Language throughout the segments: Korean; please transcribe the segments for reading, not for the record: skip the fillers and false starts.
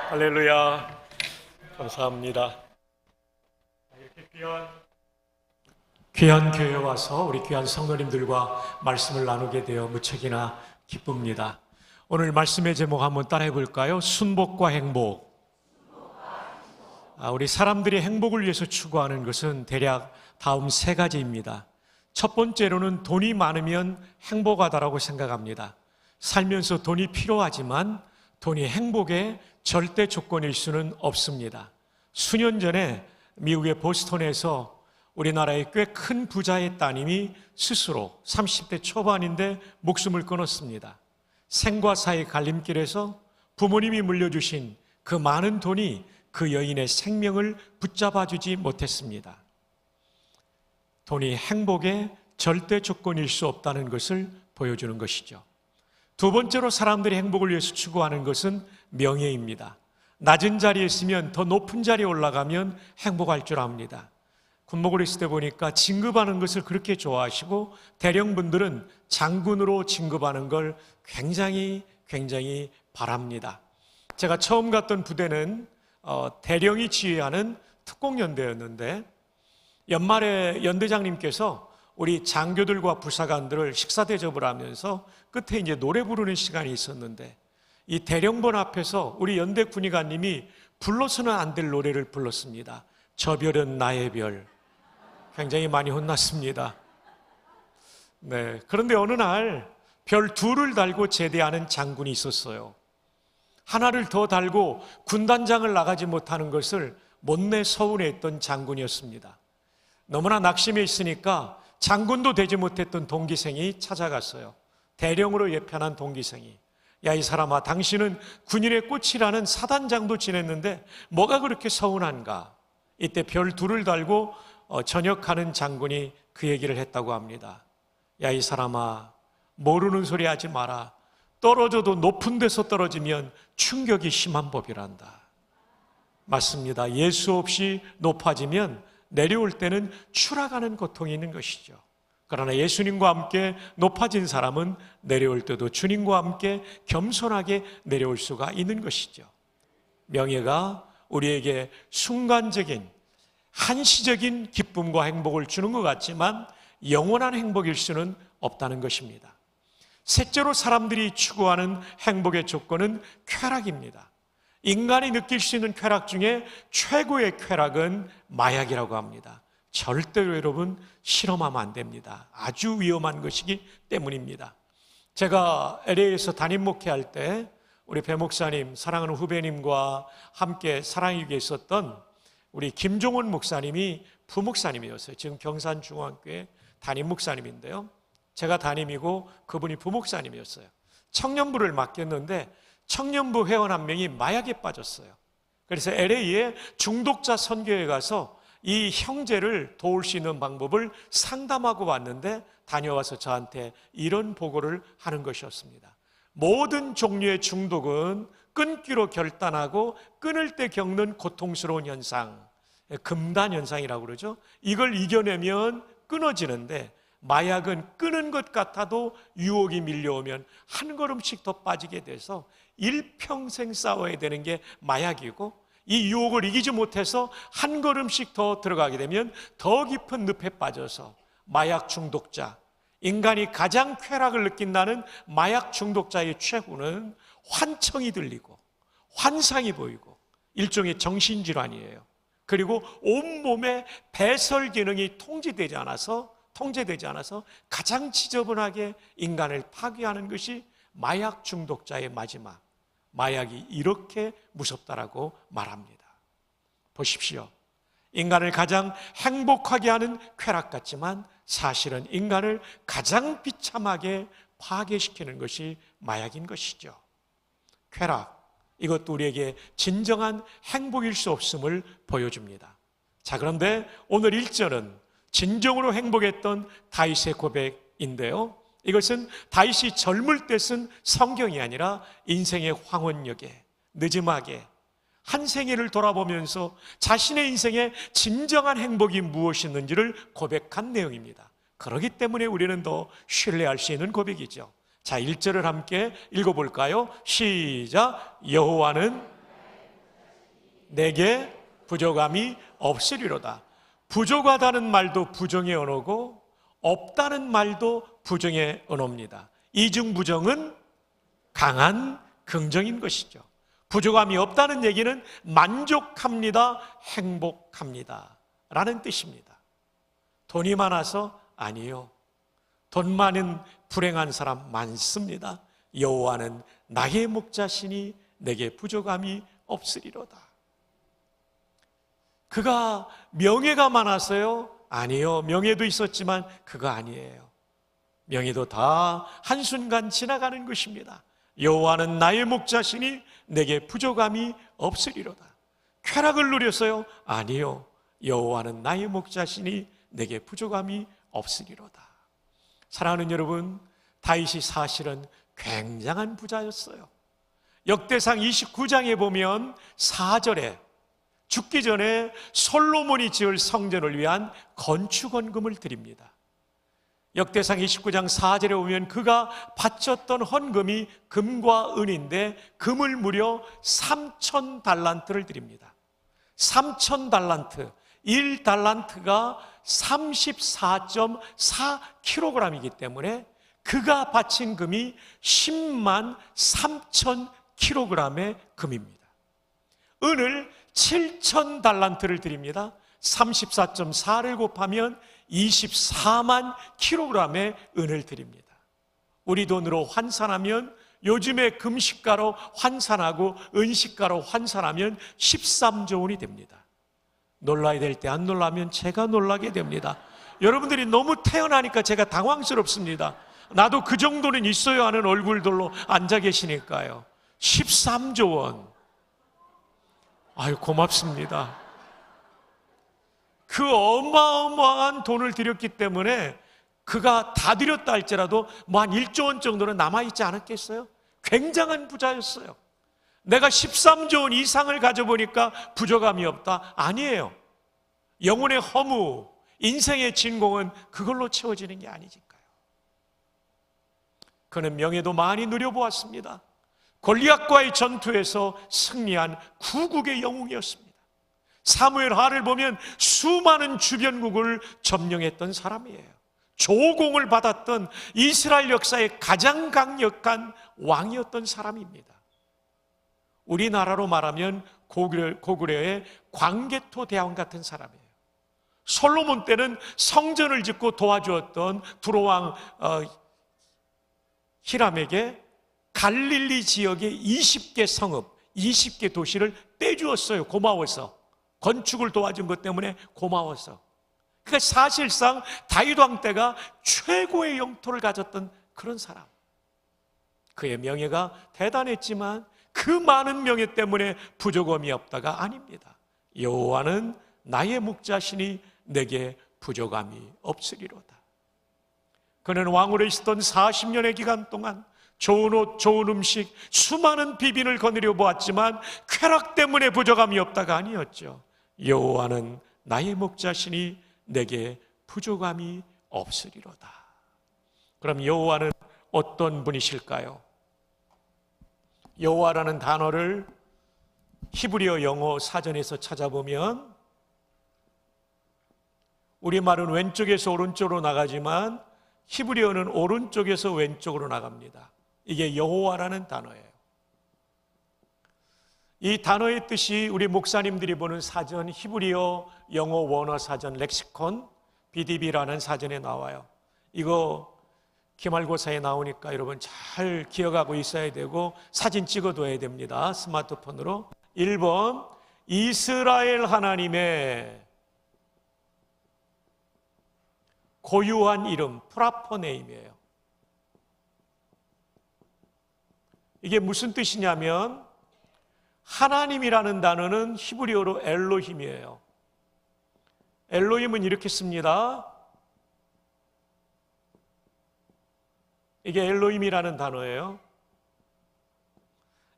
할렐루야. 감사합니다. 이렇게 귀한 교회에 와서 우리 귀한 성도님들과 말씀을 나누게 되어 무척이나 기쁩니다. 오늘 말씀의 제목 한번 따라해 볼까요? 순복과 행복. 우리 사람들이 행복을 위해서 추구하는 것은 대략 다음 세 가지입니다. 첫 번째로는 돈이 많으면 행복하다라고 생각합니다. 살면서 돈이 필요하지만 돈이 행복의 절대 조건일 수는 없습니다. 수년 전에 미국의 보스턴에서 우리나라의 꽤 큰 부자의 따님이 스스로 30대 초반인데 목숨을 끊었습니다. 생과 사의 갈림길에서 부모님이 물려주신 그 많은 돈이 그 여인의 생명을 붙잡아주지 못했습니다. 돈이 행복의 절대 조건일 수 없다는 것을 보여주는 것이죠. 두 번째로 사람들이 행복을 위해서 추구하는 것은 명예입니다. 낮은 자리에 있으면 더 높은 자리에 올라가면 행복할 줄 압니다. 군목을 있을 때 보니까 진급하는 것을 그렇게 좋아하시고 대령분들은 장군으로 진급하는 걸 굉장히 바랍니다. 제가 처음 갔던 부대는 대령이 지휘하는 특공연대였는데 연말에 연대장님께서 우리 장교들과 부사관들을 식사 대접을 하면서 끝에 이제 노래 부르는 시간이 있었는데 이 대령본 앞에서 우리 연대 군의관님이 불러서는 안 될 노래를 불렀습니다. 저 별은 나의 별. 굉장히 많이 혼났습니다. 네, 그런데 어느 날 별 둘을 달고 제대하는 장군이 있었어요. 하나를 더 달고 군단장을 나가지 못하는 것을 못내 서운해했던 장군이었습니다. 너무나 낙심해 있으니까 장군도 되지 못했던 동기생이 찾아갔어요. 대령으로 예편한 동기생이. 야, 이 사람아, 당신은 군인의 꽃이라는 사단장도 지냈는데 뭐가 그렇게 서운한가? 이때 별 둘을 달고 전역하는 장군이 그 얘기를 했다고 합니다. 야, 이 사람아, 모르는 소리 하지 마라. 떨어져도 높은 데서 떨어지면 충격이 심한 법이란다. 맞습니다. 예수 없이 높아지면 내려올 때는 추락하는 고통이 있는 것이죠. 그러나 예수님과 함께 높아진 사람은 내려올 때도 주님과 함께 겸손하게 내려올 수가 있는 것이죠. 명예가 우리에게 순간적인 한시적인 기쁨과 행복을 주는 것 같지만 영원한 행복일 수는 없다는 것입니다. 셋째로 사람들이 추구하는 행복의 조건은 쾌락입니다. 인간이 느낄 수 있는 쾌락 중에 최고의 쾌락은 마약이라고 합니다. 절대로 여러분 실험하면 안 됩니다. 아주 위험한 것이기 때문입니다. 제가 LA에서 담임 목회할 때 우리 배 목사님, 사랑하는 후배님과 함께 사랑이 위에 있었던 우리 김종원 목사님이 부목사님이었어요. 지금 경산중앙교회 담임 목사님인데요. 제가 담임이고 그분이 부목사님이었어요. 청년부를 맡겼는데 청년부 회원 한 명이 마약에 빠졌어요. 그래서 LA에 중독자 선교에 가서 이 형제를 도울 수 있는 방법을 상담하고 왔는데 다녀와서 저한테 이런 보고를 하는 것이었습니다. 모든 종류의 중독은 끊기로 결단하고 끊을 때 겪는 고통스러운 현상, 금단 현상이라고 그러죠. 이걸 이겨내면 끊어지는데 마약은 끊은 것 같아도 유혹이 밀려오면 한 걸음씩 더 빠지게 돼서 일평생 싸워야 되는 게 마약이고, 이 유혹을 이기지 못해서 한 걸음씩 더 들어가게 되면 더 깊은 늪에 빠져서 마약 중독자, 인간이 가장 쾌락을 느낀다는 마약 중독자의 최후는 환청이 들리고 환상이 보이고 일종의 정신질환이에요. 그리고 온몸의 배설 기능이 통제되지 않아서 가장 지저분하게 인간을 파괴하는 것이 마약 중독자의 마지막. 마약이 이렇게 무섭다라고 말합니다. 보십시오. 인간을 가장 행복하게 하는 쾌락 같지만 사실은 인간을 가장 비참하게 파괴시키는 것이 마약인 것이죠. 쾌락, 이것도 우리에게 진정한 행복일 수 없음을 보여줍니다. 자, 그런데 오늘 1절은 진정으로 행복했던 다윗의 고백인데요, 이것은 다윗이 젊을 때 쓴 성경이 아니라 인생의 황혼역에 느지막에 한 생애를 돌아보면서 자신의 인생의 진정한 행복이 무엇이었는지를 고백한 내용입니다. 그렇기 때문에 우리는 더 신뢰할 수 있는 고백이죠. 자, 1절을 함께 읽어볼까요? 시작. 여호와는 내게 부족함이 없으리로다. 부족하다는 말도 부정의 언어고 없다는 말도 부정의 언어입니다. 이중부정은 강한 긍정인 것이죠. 부족함이 없다는 얘기는 만족합니다, 행복합니다 라는 뜻입니다. 돈이 많아서? 아니요. 돈 많은 불행한 사람 많습니다. 여호와는 나의 목자시니 내게 부족함이 없으리로다. 그가 명예가 많아서요? 아니요. 명예도 있었지만 그거 아니에요. 명예도 다 한순간 지나가는 것입니다. 여호와는 나의 목자시니 내게 부족함이 없으리로다. 쾌락을 누렸어요? 아니요. 여호와는 나의 목자시니 내게 부족함이 없으리로다. 사랑하는 여러분, 다윗이 사실은 굉장한 부자였어요. 역대상 29장에 보면 4절에 죽기 전에 솔로몬이 지을 성전을 위한 건축헌금을 드립니다. 역대상 29장 4절에 보면 그가 바쳤던 헌금이 금과 은인데 금을 무려 3,000달란트를 드립니다. 3,000달란트, 1달란트가 34.4kg이기 때문에 그가 바친 금이 10만 3천 kg의 금입니다. 은을 7,000달란트를 드립니다. 34.4를 곱하면 24만 kg의 은을 드립니다. 우리 돈으로 환산하면 요즘에 금시가로 환산하고 은시가로 환산하면 13조 원이 됩니다. 놀라야 될 때 안 놀라면 제가 놀라게 됩니다. 여러분들이 너무 태어나니까 제가 당황스럽습니다. 나도 그 정도는 있어야 하는 얼굴들로 앉아 계시니까요. 13조 원. 아유, 고맙습니다. 그 어마어마한 돈을 드렸기 때문에 그가 다 드렸다 할지라도 뭐 한 1조 원 정도는 남아있지 않았겠어요? 굉장한 부자였어요. 내가 13조 원 이상을 가져보니까 부족함이 없다? 아니에요. 영혼의 허무, 인생의 진공은 그걸로 채워지는 게 아니니까요. 그는 명예도 많이 누려보았습니다. 골리앗과의 전투에서 승리한 구국의 영웅이었습니다. 사무엘 하를 보면 수많은 주변국을 점령했던 사람이에요. 조공을 받았던 이스라엘 역사의 가장 강력한 왕이었던 사람입니다. 우리나라로 말하면 고구려의 광개토 대왕 같은 사람이에요. 솔로몬 때는 성전을 짓고 도와주었던 두로왕 히람에게 갈릴리 지역의 20개 성읍, 20개 도시를 떼주었어요. 고마워서. 건축을 도와준 것 때문에 고마워서. 그러니까 사실상 다윗 왕 때가 최고의 영토를 가졌던 그런 사람. 그의 명예가 대단했지만 그 많은 명예 때문에 부족함이 없다가 아닙니다. 여호와는 나의 목자시니 내게 부족함이 없으리로다. 그는 왕으로 있었던 40년의 기간 동안 좋은 옷, 좋은 음식, 수많은 비빈을 거느려 보았지만 쾌락 때문에 부족함이 없다가 아니었죠. 여호와는 나의 목자시니 내게 부족함이 없으리로다. 그럼 여호와는 어떤 분이실까요? 여호와라는 단어를 히브리어 영어 사전에서 찾아보면 우리말은 왼쪽에서 오른쪽으로 나가지만 히브리어는 오른쪽에서 왼쪽으로 나갑니다. 이게 여호와라는 단어예요. 이 단어의 뜻이 우리 목사님들이 보는 사전 히브리어 영어 원어 사전 렉시콘 BDB라는 사전에 나와요. 이거 기말고사에 나오니까 여러분 잘 기억하고 있어야 되고 사진 찍어둬야 됩니다. 스마트폰으로. 1번 이스라엘 하나님의 고유한 이름 프라퍼네임이에요. 이게 무슨 뜻이냐면 하나님이라는 단어는 히브리어로 엘로힘이에요. 엘로힘은 이렇게 씁니다. 이게 엘로힘이라는 단어예요.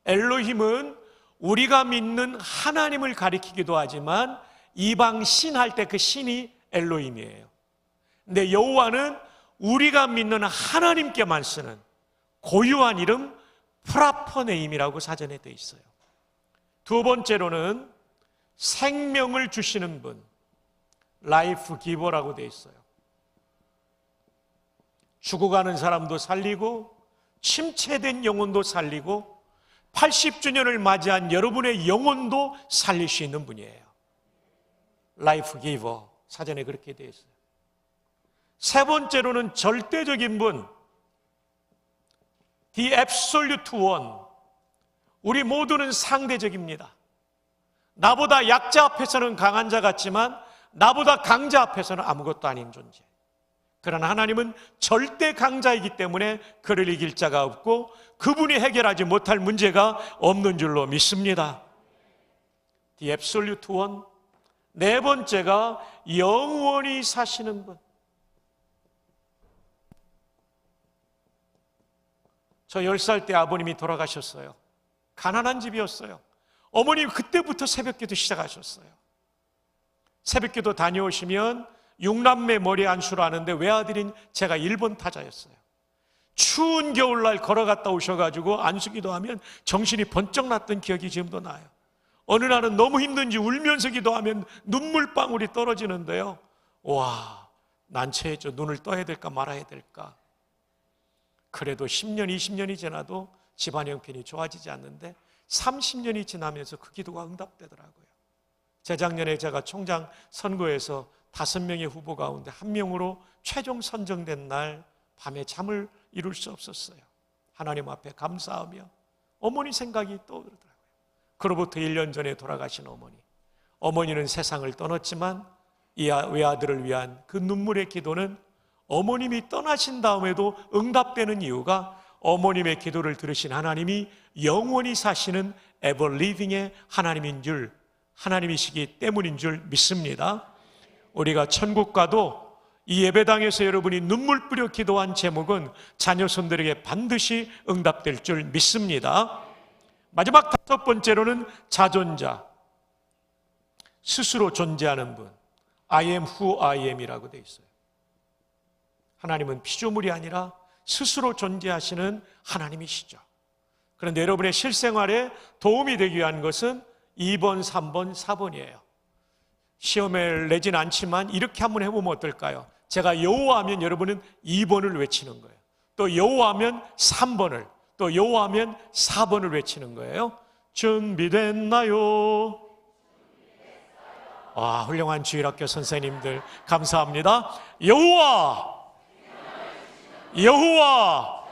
엘로힘은 우리가 믿는 하나님을 가리키기도 하지만 이방 신 할 때 그 신이 엘로힘이에요. 근데 여호와는 우리가 믿는 하나님께만 쓰는 고유한 이름 프라퍼네임이라고 사전에 되어 있어요. 두 번째로는 생명을 주시는 분, 라이프 기버라고 되어 있어요. 죽어가는 사람도 살리고 침체된 영혼도 살리고 80주년을 맞이한 여러분의 영혼도 살릴 수 있는 분이에요. 라이프 기버, 사전에 그렇게 되어 있어요. 세 번째로는 절대적인 분, The Absolute One. 우리 모두는 상대적입니다. 나보다 약자 앞에서는 강한 자 같지만 나보다 강자 앞에서는 아무것도 아닌 존재. 그러나 하나님은 절대 강자이기 때문에 그를 이길 자가 없고 그분이 해결하지 못할 문제가 없는 줄로 믿습니다. The Absolute One. 네 번째가 영원히 사시는 분. 저 10살 때 아버님이 돌아가셨어요. 가난한 집이었어요. 어머님 그때부터 새벽기도 시작하셨어요. 새벽기도 다녀오시면 6남매 머리 안수를 하는데 외아들인 제가 1번 타자였어요. 추운 겨울날 걸어갔다 오셔가지고 안수기도 하면 정신이 번쩍 났던 기억이 지금도 나요. 어느 날은 너무 힘든지 울면서 기도하면 눈물방울이 떨어지는데요. 와, 난처했죠. 눈을 떠야 될까 말아야 될까. 그래도 10년, 20년이 지나도 집안 형편이 좋아지지 않는데 30년이 지나면서 그 기도가 응답되더라고요. 재작년에 제가 총장 선거에서 5명의 후보 가운데 1명으로 최종 선정된 날 밤에 잠을 이룰 수 없었어요. 하나님 앞에 감사하며 어머니 생각이 떠오르더라고요. 그로부터 1년 전에 돌아가신 어머니. 어머니는 세상을 떠났지만 이 외아들을 위한 그 눈물의 기도는 어머님이 떠나신 다음에도 응답되는 이유가 어머님의 기도를 들으신 하나님이 영원히 사시는 에버리빙의 하나님인 줄, 하나님이시기 때문인 줄 믿습니다. 우리가 천국 가도 이 예배당에서 여러분이 눈물 뿌려 기도한 제목은 자녀손들에게 반드시 응답될 줄 믿습니다. 마지막 5번째로는 자존자, 스스로 존재하는 분, I am who I am이라고 되어 있어요. 하나님은 피조물이 아니라 스스로 존재하시는 하나님이시죠. 그런데 여러분의 실생활에 도움이 되기 위한 것은 2번, 3번, 4번이에요. 시험을 내진 않지만 이렇게 한번 해보면 어떨까요? 제가 여호와하면 여러분은 2번을 외치는 거예요. 또 여호와하면 3번을, 또 여호와하면 4번을 외치는 거예요. 준비됐나요? 와, 훌륭한 주일학교 선생님들 감사합니다. 여호와, 여호와,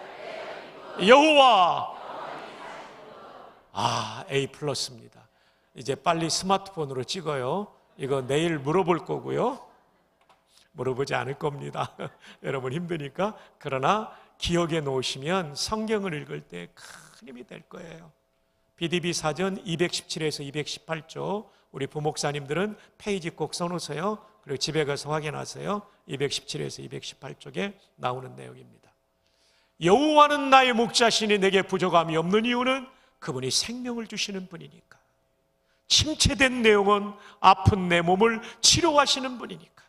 여호와. A 플러스입니다. 이제 빨리 스마트폰으로 찍어요. 이거 내일 물어볼 거고요. 물어보지 않을 겁니다. 여러분 힘드니까. 그러나 기억에 놓으시면 성경을 읽을 때 큰 힘이 될 거예요. BDB 사전 217에서 218조 우리 부목사님들은 페이지 꼭 써놓으세요. 그리고 집에 가서 확인하세요. 217에서 218쪽에 나오는 내용입니다. 여호와는 나의 목자시니 내게 부족함이 없는 이유는 그분이 생명을 주시는 분이니까. 침체된 내 영혼, 아픈 내 몸을 치료하시는 분이니까.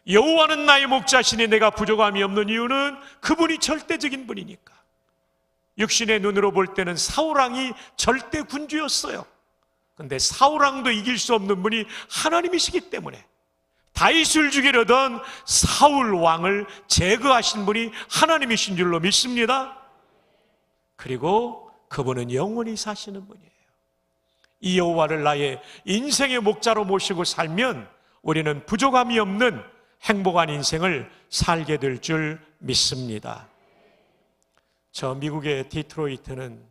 여호와는 나의 목자시니 내가 부족함이 없는 이유는 그분이 절대적인 분이니까. 육신의 눈으로 볼 때는 사울왕이 절대 군주였어요. 그런데 사울왕도 이길 수 없는 분이 하나님이시기 때문에 다윗을 죽이려던 사울 왕을 제거하신 분이 하나님이신 줄로 믿습니다. 그리고 그분은 영원히 사시는 분이에요. 이 여호와를 나의 인생의 목자로 모시고 살면 우리는 부족함이 없는 행복한 인생을 살게 될 줄 믿습니다. 저 미국의 디트로이트는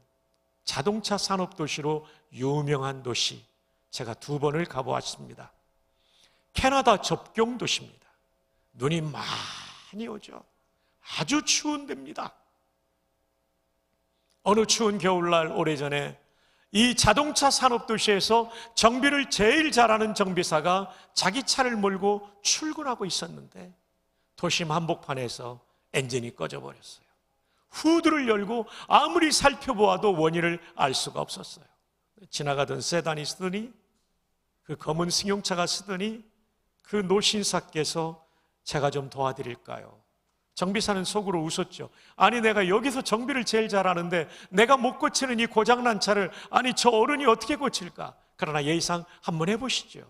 자동차 산업도시로 유명한 도시, 제가 2번을 가보았습니다. 캐나다 접경 도시입니다. 눈이 많이 오죠. 아주 추운 데입니다. 어느 추운 겨울날 오래전에 이 자동차 산업도시에서 정비를 제일 잘하는 정비사가 자기 차를 몰고 출근하고 있었는데 도심 한복판에서 엔진이 꺼져버렸어요. 후드를 열고 아무리 살펴보아도 원인을 알 수가 없었어요. 지나가던 세단이 쓰더니, 그 검은 승용차가 쓰더니 그 노신사께서 제가 좀 도와드릴까요? 정비사는 속으로 웃었죠. 아니, 내가 여기서 정비를 제일 잘하는데 내가 못 고치는 이 고장난 차를 아니 저 어른이 어떻게 고칠까? 그러나 예의상 한번 해보시죠.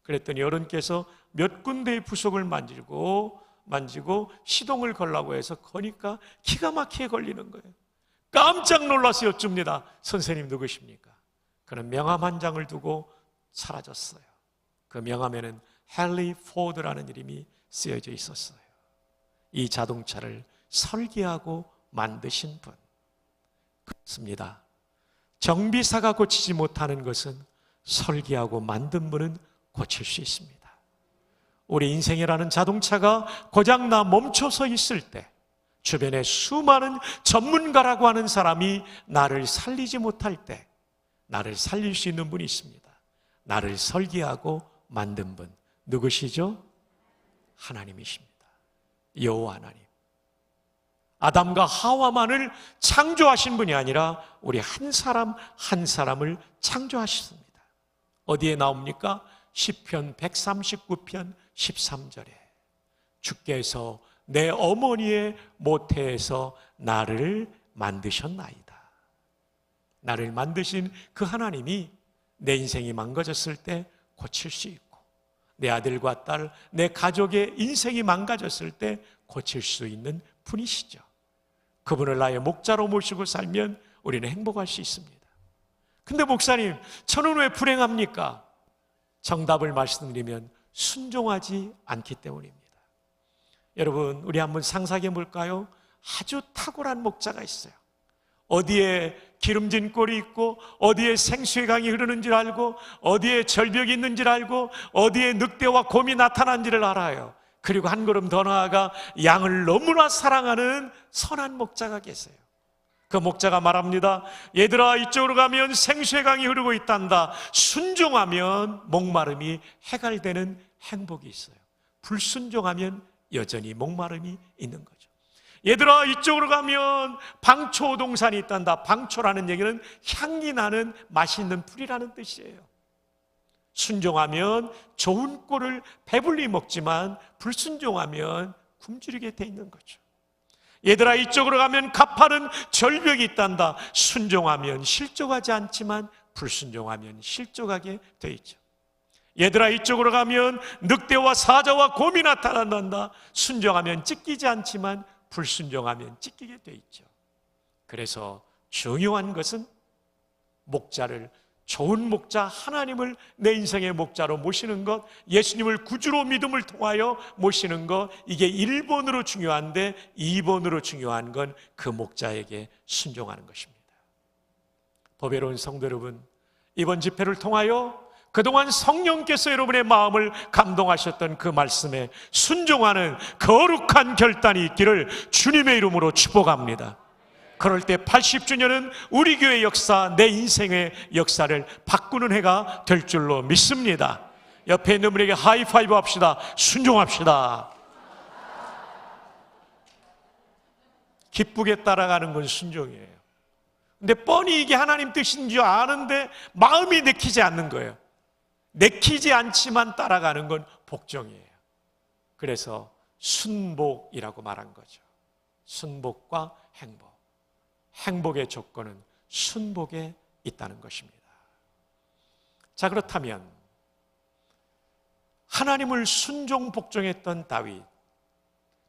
그랬더니 어른께서 몇 군데의 부속을 만지고 시동을 걸라고 해서 거니까 기가 막히게 걸리는 거예요. 깜짝 놀라서 여쭙니다. 선생님 누구십니까? 그는 명함 한 장을 두고 사라졌어요. 그 명함에는 헨리 포드라는 이름이 쓰여져 있었어요. 이 자동차를 설계하고 만드신 분. 그렇습니다. 정비사가 고치지 못하는 것은 설계하고 만든 분은 고칠 수 있습니다. 우리 인생이라는 자동차가 고장나 멈춰서 있을 때 주변에 수많은 전문가라고 하는 사람이 나를 살리지 못할 때 나를 살릴 수 있는 분이 있습니다. 나를 설계하고 만든 분 누구시죠? 하나님이십니다. 여호와 하나님. 아담과 하와만을 창조하신 분이 아니라 우리 한 사람 한 사람을 창조하셨습니다. 어디에 나옵니까? 시편 139편 13절에 주께서 내 어머니의 모태에서 나를 만드셨나이다. 나를 만드신 그 하나님이 내 인생이 망가졌을 때 고칠 수 있고 내 아들과 딸, 내 가족의 인생이 망가졌을 때 고칠 수 있는 분이시죠. 그분을 나의 목자로 모시고 살면 우리는 행복할 수 있습니다. 근데 목사님, 저는 왜 불행합니까? 정답을 말씀드리면 순종하지 않기 때문입니다. 여러분, 우리 한번 상상해 볼까요? 아주 탁월한 목자가 있어요. 어디에 기름진 꼴이 있고 어디에 생수의 강이 흐르는 줄 알고 어디에 절벽이 있는 줄 알고 어디에 늑대와 곰이 나타난지를 알아요. 그리고 한 걸음 더 나아가 양을 너무나 사랑하는 선한 목자가 계세요. 그 목자가 말합니다. 얘들아, 이쪽으로 가면 생수의 강이 흐르고 있단다. 순종하면 목마름이 해갈되는 행복이 있어요. 불순종하면 여전히 목마름이 있는 거죠. 얘들아, 이쪽으로 가면 방초 동산이 있단다. 방초라는 얘기는 향기 나는 맛있는 풀이라는 뜻이에요. 순종하면 좋은 꼴을 배불리 먹지만 불순종하면 굶주리게 돼 있는 거죠. 얘들아, 이쪽으로 가면 가파른 절벽이 있단다. 순종하면 실족하지 않지만 불순종하면 실족하게 돼 있죠. 얘들아, 이쪽으로 가면 늑대와 사자와 곰이 나타난단다. 순종하면 찢기지 않지만 불순종하면 찢기게 돼 있죠. 그래서 중요한 것은 목자를, 좋은 목자 하나님을 내 인생의 목자로 모시는 것, 예수님을 구주로 믿음을 통하여 모시는 것, 이게 1번으로 중요한데 2번으로 중요한 건 그 목자에게 순종하는 것입니다. 보배로운 성도 여러분, 이번 집회를 통하여 그동안 성령께서 여러분의 마음을 감동하셨던 그 말씀에 순종하는 거룩한 결단이 있기를 주님의 이름으로 축복합니다. 그럴 때 80주년은 우리 교회 역사, 내 인생의 역사를 바꾸는 해가 될 줄로 믿습니다. 옆에 있는 분에게 하이파이브 합시다. 순종합시다. 기쁘게 따라가는 건 순종이에요. 근데 뻔히 이게 하나님 뜻인 줄 아는데 마음이 내키지 않는 거예요. 내키지 않지만 따라가는 건 복종이에요. 그래서 순복이라고 말한 거죠. 순복과 행복. 행복의 조건은 순복에 있다는 것입니다. 자, 그렇다면 하나님을 순종 복종했던 다윗,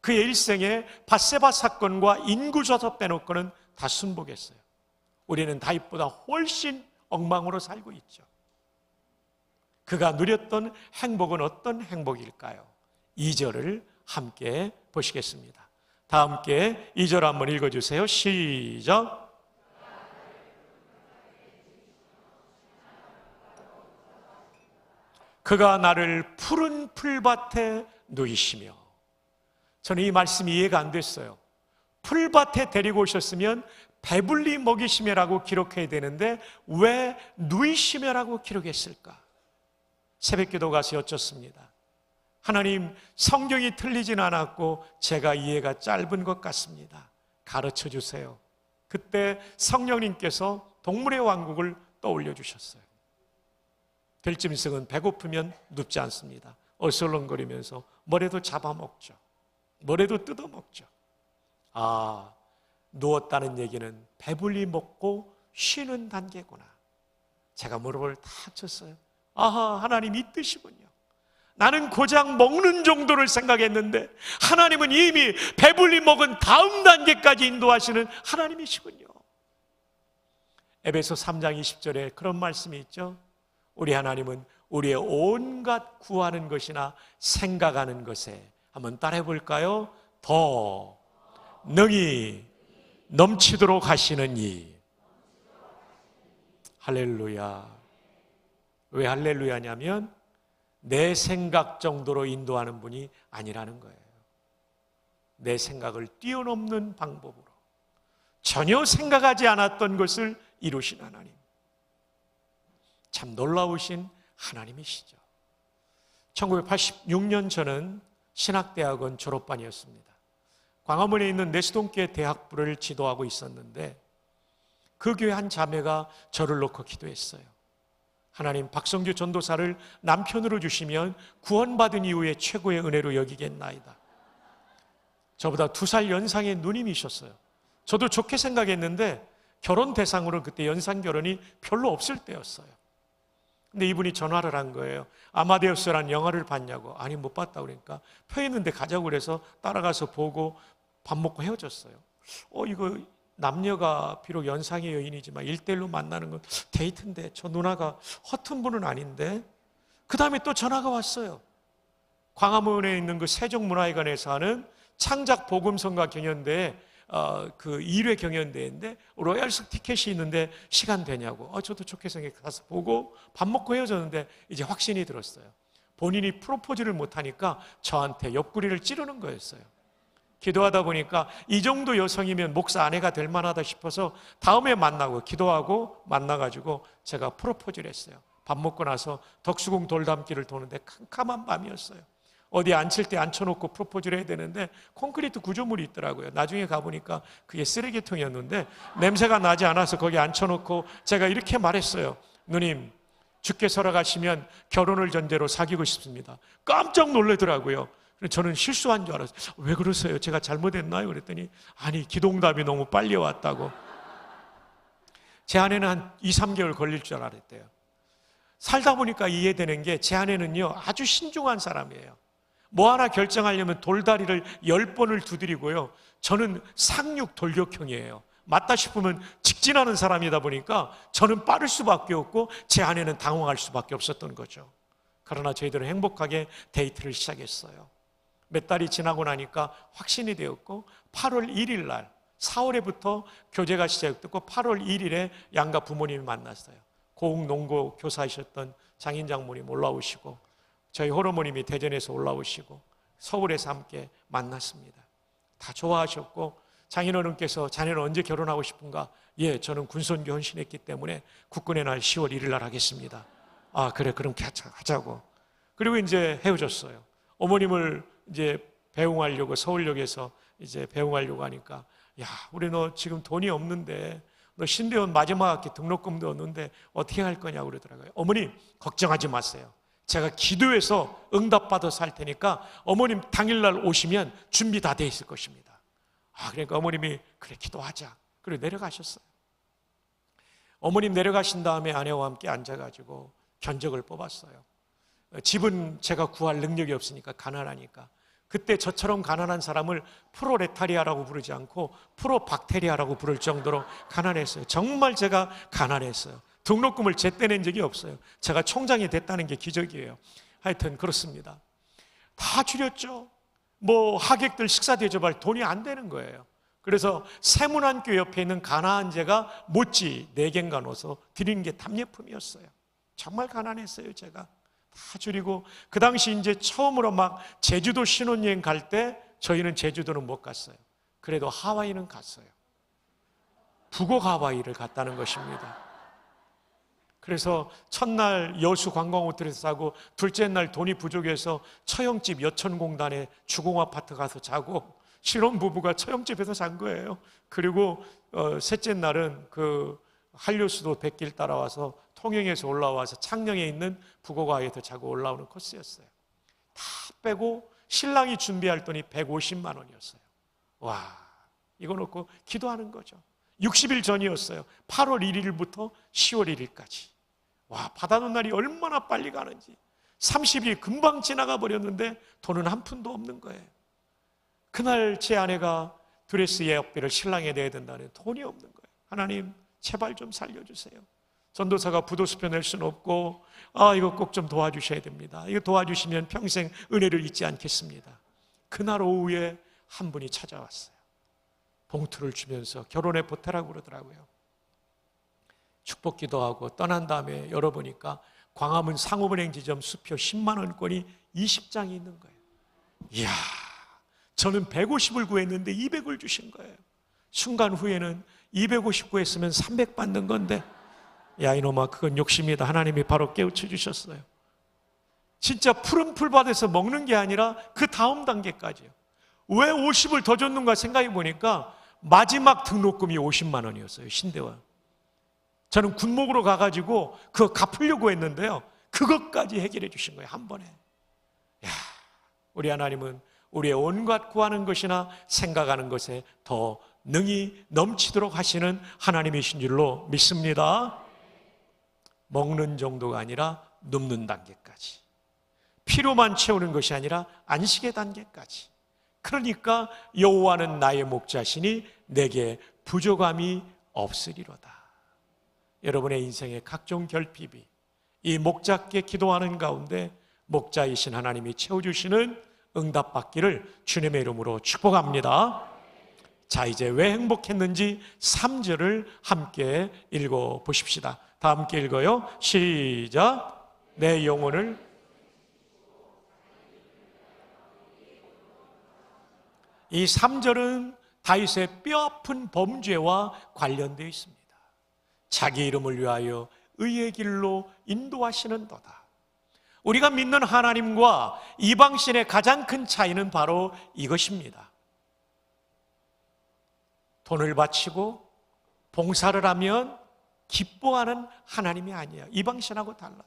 그의 일생에 밧세바 사건과 인구조사 빼놓고는 다 순복했어요. 우리는 다윗보다 훨씬 엉망으로 살고 있죠. 그가 누렸던 행복은 어떤 행복일까요? 2절을 함께 보시겠습니다. 다 함께 2절 한번 읽어주세요. 시작. 그가 나를 푸른 풀밭에 누이시며. 저는 이 말씀이 이해가 안 됐어요. 풀밭에 데리고 오셨으면 배불리 먹이시며라고 기록해야 되는데 왜 누이시며라고 기록했을까? 새벽기도 가서 여쭙습니다. 하나님, 성경이 틀리진 않았고 제가 이해가 짧은 것 같습니다. 가르쳐 주세요. 그때 성령님께서 동물의 왕국을 떠올려 주셨어요. 들짐승은 배고프면 눕지 않습니다. 어슬렁거리면서 뭐라도 잡아먹죠. 뭐라도 뜯어먹죠. 아, 누웠다는 얘기는 배불리 먹고 쉬는 단계구나. 제가 무릎을 탁 쳤어요. 아하, 하나님 이 뜻이군요. 나는 고작 먹는 정도를 생각했는데 하나님은 이미 배불리 먹은 다음 단계까지 인도하시는 하나님이시군요. 에베소 3장 20절에 그런 말씀이 있죠. 우리 하나님은 우리의 온갖 구하는 것이나 생각하는 것에, 한번 따라해 볼까요? 더 능히 넘치도록 하시는 이. 할렐루야. 왜 할렐루야냐면 내 생각 정도로 인도하는 분이 아니라는 거예요. 내 생각을 뛰어넘는 방법으로 전혀 생각하지 않았던 것을 이루신 하나님, 참 놀라우신 하나님이시죠. 1986년 저는 신학대학원 졸업반이었습니다. 광화문에 있는 내수동교회 대학부를 지도하고 있었는데 그 교회 한 자매가 저를 놓고 기도했어요. 하나님, 박성규 전도사를 남편으로 주시면 구원받은 이후에 최고의 은혜로 여기겠나이다. 저보다 2살 연상의 누님이셨어요. 저도 좋게 생각했는데 결혼 대상으로 그때 연상 결혼이 별로 없을 때였어요. 근데 이분이 전화를 한 거예요. 아마데우스라는 영화를 봤냐고. 아니, 못 봤다 그러니까 표 있는데 가자고 그래서 따라가서 보고 밥 먹고 헤어졌어요. 이거 남녀가 비록 연상의 여인이지만 1대1로 만나는 건 데이트인데 저 누나가 허튼 분은 아닌데. 그 다음에 또 전화가 왔어요. 광화문에 있는 그 세종문화회관에서 하는 창작 복음성가 경연대회 그 1회 경연대회인데 로얄석 티켓이 있는데 시간 되냐고. 저도 좋게 생각해 가서 보고 밥 먹고 헤어졌는데 이제 확신이 들었어요. 본인이 프로포즈를 못하니까 저한테 옆구리를 찌르는 거였어요. 기도하다 보니까 이 정도 여성이면 목사 아내가 될 만하다 싶어서 다음에 만나고 기도하고 만나가지고 제가 프로포즈를 했어요. 밥 먹고 나서 덕수궁 돌담길을 도는데 캄캄한 밤이었어요. 어디 앉힐 때 앉혀놓고 프로포즈를 해야 되는데 콘크리트 구조물이 있더라고요. 나중에 가보니까 그게 쓰레기통이었는데 냄새가 나지 않아서 거기 앉혀놓고 제가 이렇게 말했어요. 누님, 주께서 허락하시면 결혼을 전제로 사귀고 싶습니다. 깜짝 놀라더라고요. 저는 실수한 줄 알았어요. 왜 그러세요? 제가 잘못했나요? 그랬더니 아니, 기도응답이 너무 빨리 왔다고. 제 아내는 한 2, 3개월 걸릴 줄 알았대요. 살다 보니까 이해되는 게 제 아내는요 아주 신중한 사람이에요. 뭐 하나 결정하려면 돌다리를 10번을 두드리고요. 저는 상륙 돌격형이에요. 맞다 싶으면 직진하는 사람이다 보니까 저는 빠를 수밖에 없고 제 아내는 당황할 수밖에 없었던 거죠. 그러나 저희들은 행복하게 데이트를 시작했어요. 몇 달이 지나고 나니까 확신이 되었고 8월 1일 날 4월에부터 교제가 시작됐고 8월 1일에 양가 부모님이 만났어요. 고흥농고 교사이셨던 장인 장모님 올라오시고 저희 호르모님이 대전에서 올라오시고 서울에서 함께 만났습니다. 다 좋아하셨고 장인어른께서 자네는 언제 결혼하고 싶은가? 예, 저는 군선교 헌신했기 때문에 국군의 날 10월 1일 날 하겠습니다. 아, 그래, 그럼 하자고. 그리고 이제 헤어졌어요. 어머님을 이제 배웅하려고 서울역에서 이제 배웅하려고 하니까 야, 우리 너 지금 돈이 없는데 너 신대원 마지막 학기 등록금도 없는데 어떻게 할 거냐고 그러더라고요. 어머니 걱정하지 마세요. 제가 기도해서 응답받아서 할 테니까 어머님 당일날 오시면 준비 다 돼 있을 것입니다. 그러니까 어머님이 그래 기도하자. 그리고 내려가셨어요. 어머님 내려가신 다음에 아내와 함께 앉아가지고 견적을 뽑았어요. 집은 제가 구할 능력이 없으니까 가난하니까. 그때 저처럼 가난한 사람을 프로레타리아라고 부르지 않고 프로박테리아라고 부를 정도로 가난했어요. 정말 제가 가난했어요. 등록금을 제때 낸 적이 없어요. 제가 총장이 됐다는 게 기적이에요. 하여튼 그렇습니다. 다 줄였죠. 뭐 하객들 식사 대접할 돈이 안 되는 거예요. 그래서 세문안교 옆에 있는 가나안 제가 모찌 4개인가 넣어서 드리는 게 답례품이었어요. 정말 가난했어요. 제가 다 줄이고 그 당시 이제 처음으로 막 제주도 신혼여행 갈 때 저희는 제주도는 못 갔어요. 그래도 하와이는 갔어요. 북옥 하와이를 갔다는 것입니다. 그래서 첫날 여수 관광호텔에서 자고 둘째 날 돈이 부족해서 처형집 여천공단에 주공아파트 가서 자고 신혼부부가 처형집에서 잔 거예요. 그리고 셋째 날은 그 한류수도 백길 따라와서 통영에서 올라와서 창녕에 있는 북어가에서 자고 올라오는 코스였어요. 다 빼고 신랑이 준비할 돈이 150만 원이었어요. 와, 이거 놓고 기도하는 거죠. 60일 전이었어요. 8월 1일부터 10월 1일까지. 와, 받아놓은 날이 얼마나 빨리 가는지. 30일 금방 지나가 버렸는데 돈은 한 푼도 없는 거예요. 그날 제 아내가 드레스 예약비를 신랑에 내야 된다는 돈이 없는 거예요. 하나님 제발 좀 살려주세요. 전도사가 부도수표 낼 수는 없고 이거 꼭 좀 도와주셔야 됩니다. 이거 도와주시면 평생 은혜를 잊지 않겠습니다. 그날 오후에 한 분이 찾아왔어요. 봉투를 주면서 결혼에 보태라고 그러더라고요. 축복 기도하고 떠난 다음에 열어보니까 광화문 상업은행 지점 수표 10만 원권이 20장이 있는 거예요. 이야, 저는 150을 구했는데 200을 주신 거예요. 순간 후에는 250 구했으면 300 받는 건데, 야 이놈아, 그건 욕심이다. 하나님이 바로 깨우쳐 주셨어요. 진짜 푸른 풀밭에서 먹는 게 아니라 그 다음 단계까지요. 왜 50을 더 줬는가 생각해 보니까 마지막 등록금이 50만 원이었어요. 신대원. 저는 군목으로 가가지고 그거 갚으려고 했는데요, 그것까지 해결해 주신 거예요, 한 번에. 야, 우리 하나님은 우리의 온갖 구하는 것이나 생각하는 것에 더 능히 넘치도록 하시는 하나님이신 줄로 믿습니다. 먹는 정도가 아니라 눕는 단계까지, 필요만 채우는 것이 아니라 안식의 단계까지. 그러니까 여호와는 나의 목자시니 내게 부족함이 없으리로다. 여러분의 인생의 각종 결핍이 이 목자께 기도하는 가운데 목자이신 하나님이 채워주시는 응답받기를 주님의 이름으로 축복합니다. 자, 이제 왜 행복했는지 3절을 함께 읽어보십시다. 다 함께 읽어요. 시작. 내 영혼을. 이 3절은 다윗의 뼈아픈 범죄와 관련되어 있습니다. 자기 이름을 위하여 의의 길로 인도하시는도다. 우리가 믿는 하나님과 이방신의 가장 큰 차이는 바로 이것입니다. 돈을 바치고 봉사를 하면 기뻐하는 하나님이 아니에요. 이방신하고 달라요.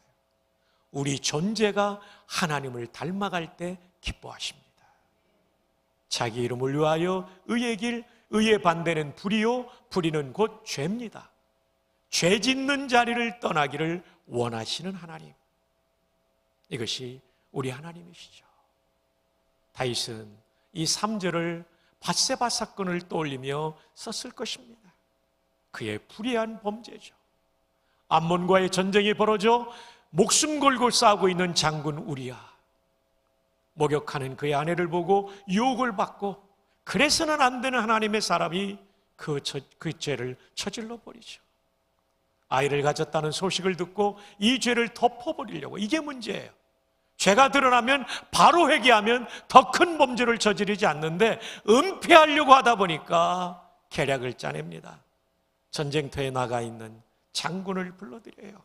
우리 존재가 하나님을 닮아갈 때 기뻐하십니다. 자기 이름을 위하여 의의 길, 의의 반대는 불의요, 불의는 곧 죄입니다. 죄 짓는 자리를 떠나기를 원하시는 하나님, 이것이 우리 하나님이시죠. 다윗은 이 3절을 밧세바 사건을 떠올리며 썼을 것입니다. 그의 불의한 범죄죠. 암몬과의 전쟁이 벌어져 목숨 걸고 싸우고 있는 장군 우리야, 목욕하는 그의 아내를 보고 유혹을 받고 그래서는 안 되는 하나님의 사람이 그 죄를 저질러 버리죠. 아이를 가졌다는 소식을 듣고 이 죄를 덮어버리려고, 이게 문제예요. 죄가 드러나면 바로 회개하면 더 큰 범죄를 저지르지 않는데 은폐하려고 하다 보니까 계략을 짜냅니다. 전쟁터에 나가 있는 장군을 불러들여요.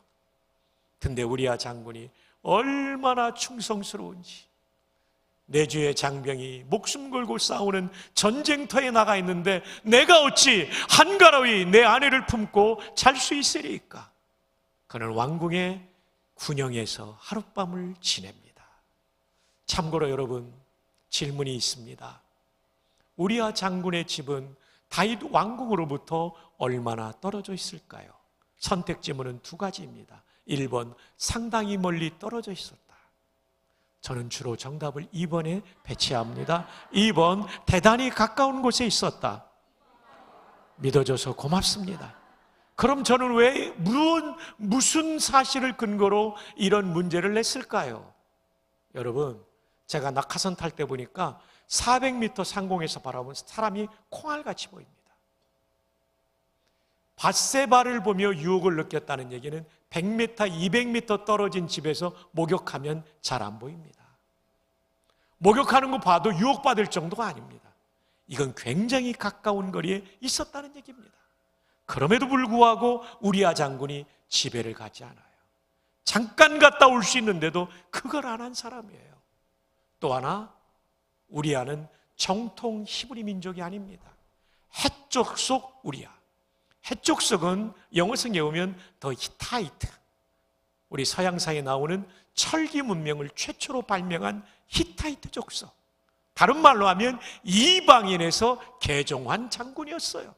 근데 우리야 장군이 얼마나 충성스러운지, 내 주의 장병이 목숨 걸고 싸우는 전쟁터에 나가 있는데 내가 어찌 한가로이 내 아내를 품고 잘 수 있으리까? 그는 왕궁의 군영에서 하룻밤을 지냅니다. 참고로 여러분, 질문이 있습니다. 우리야 장군의 집은 다윗 왕궁으로부터 얼마나 떨어져 있을까요? 선택 지문은 2가지입니다. 1번, 상당히 멀리 떨어져 있었다. 저는 주로 정답을 2번에 배치합니다. 2번, 대단히 가까운 곳에 있었다. 믿어줘서 고맙습니다. 그럼 저는 왜 무슨 사실을 근거로 이런 문제를 냈을까요? 여러분, 제가 낙하산 탈 때 보니까 400m 상공에서 바라보면 사람이 콩알같이 보입니다. 밧세바를 보며 유혹을 느꼈다는 얘기는 100m, 200m 떨어진 집에서 목욕하면 잘 안 보입니다. 목욕하는 거 봐도 유혹받을 정도가 아닙니다. 이건 굉장히 가까운 거리에 있었다는 얘기입니다. 그럼에도 불구하고 우리야 장군이 지배를 가지 않아요. 잠깐 갔다 올 수 있는데도 그걸 안 한 사람이에요. 또 하나, 우리야는 정통 히브리 민족이 아닙니다. 해쪽 속 우리야. 해쪽 속은 영어성에 오면 더 히타이트, 우리 서양사에 나오는 철기 문명을 최초로 발명한 히타이트 족속, 다른 말로 하면 이방인에서 계종환 장군이었어요.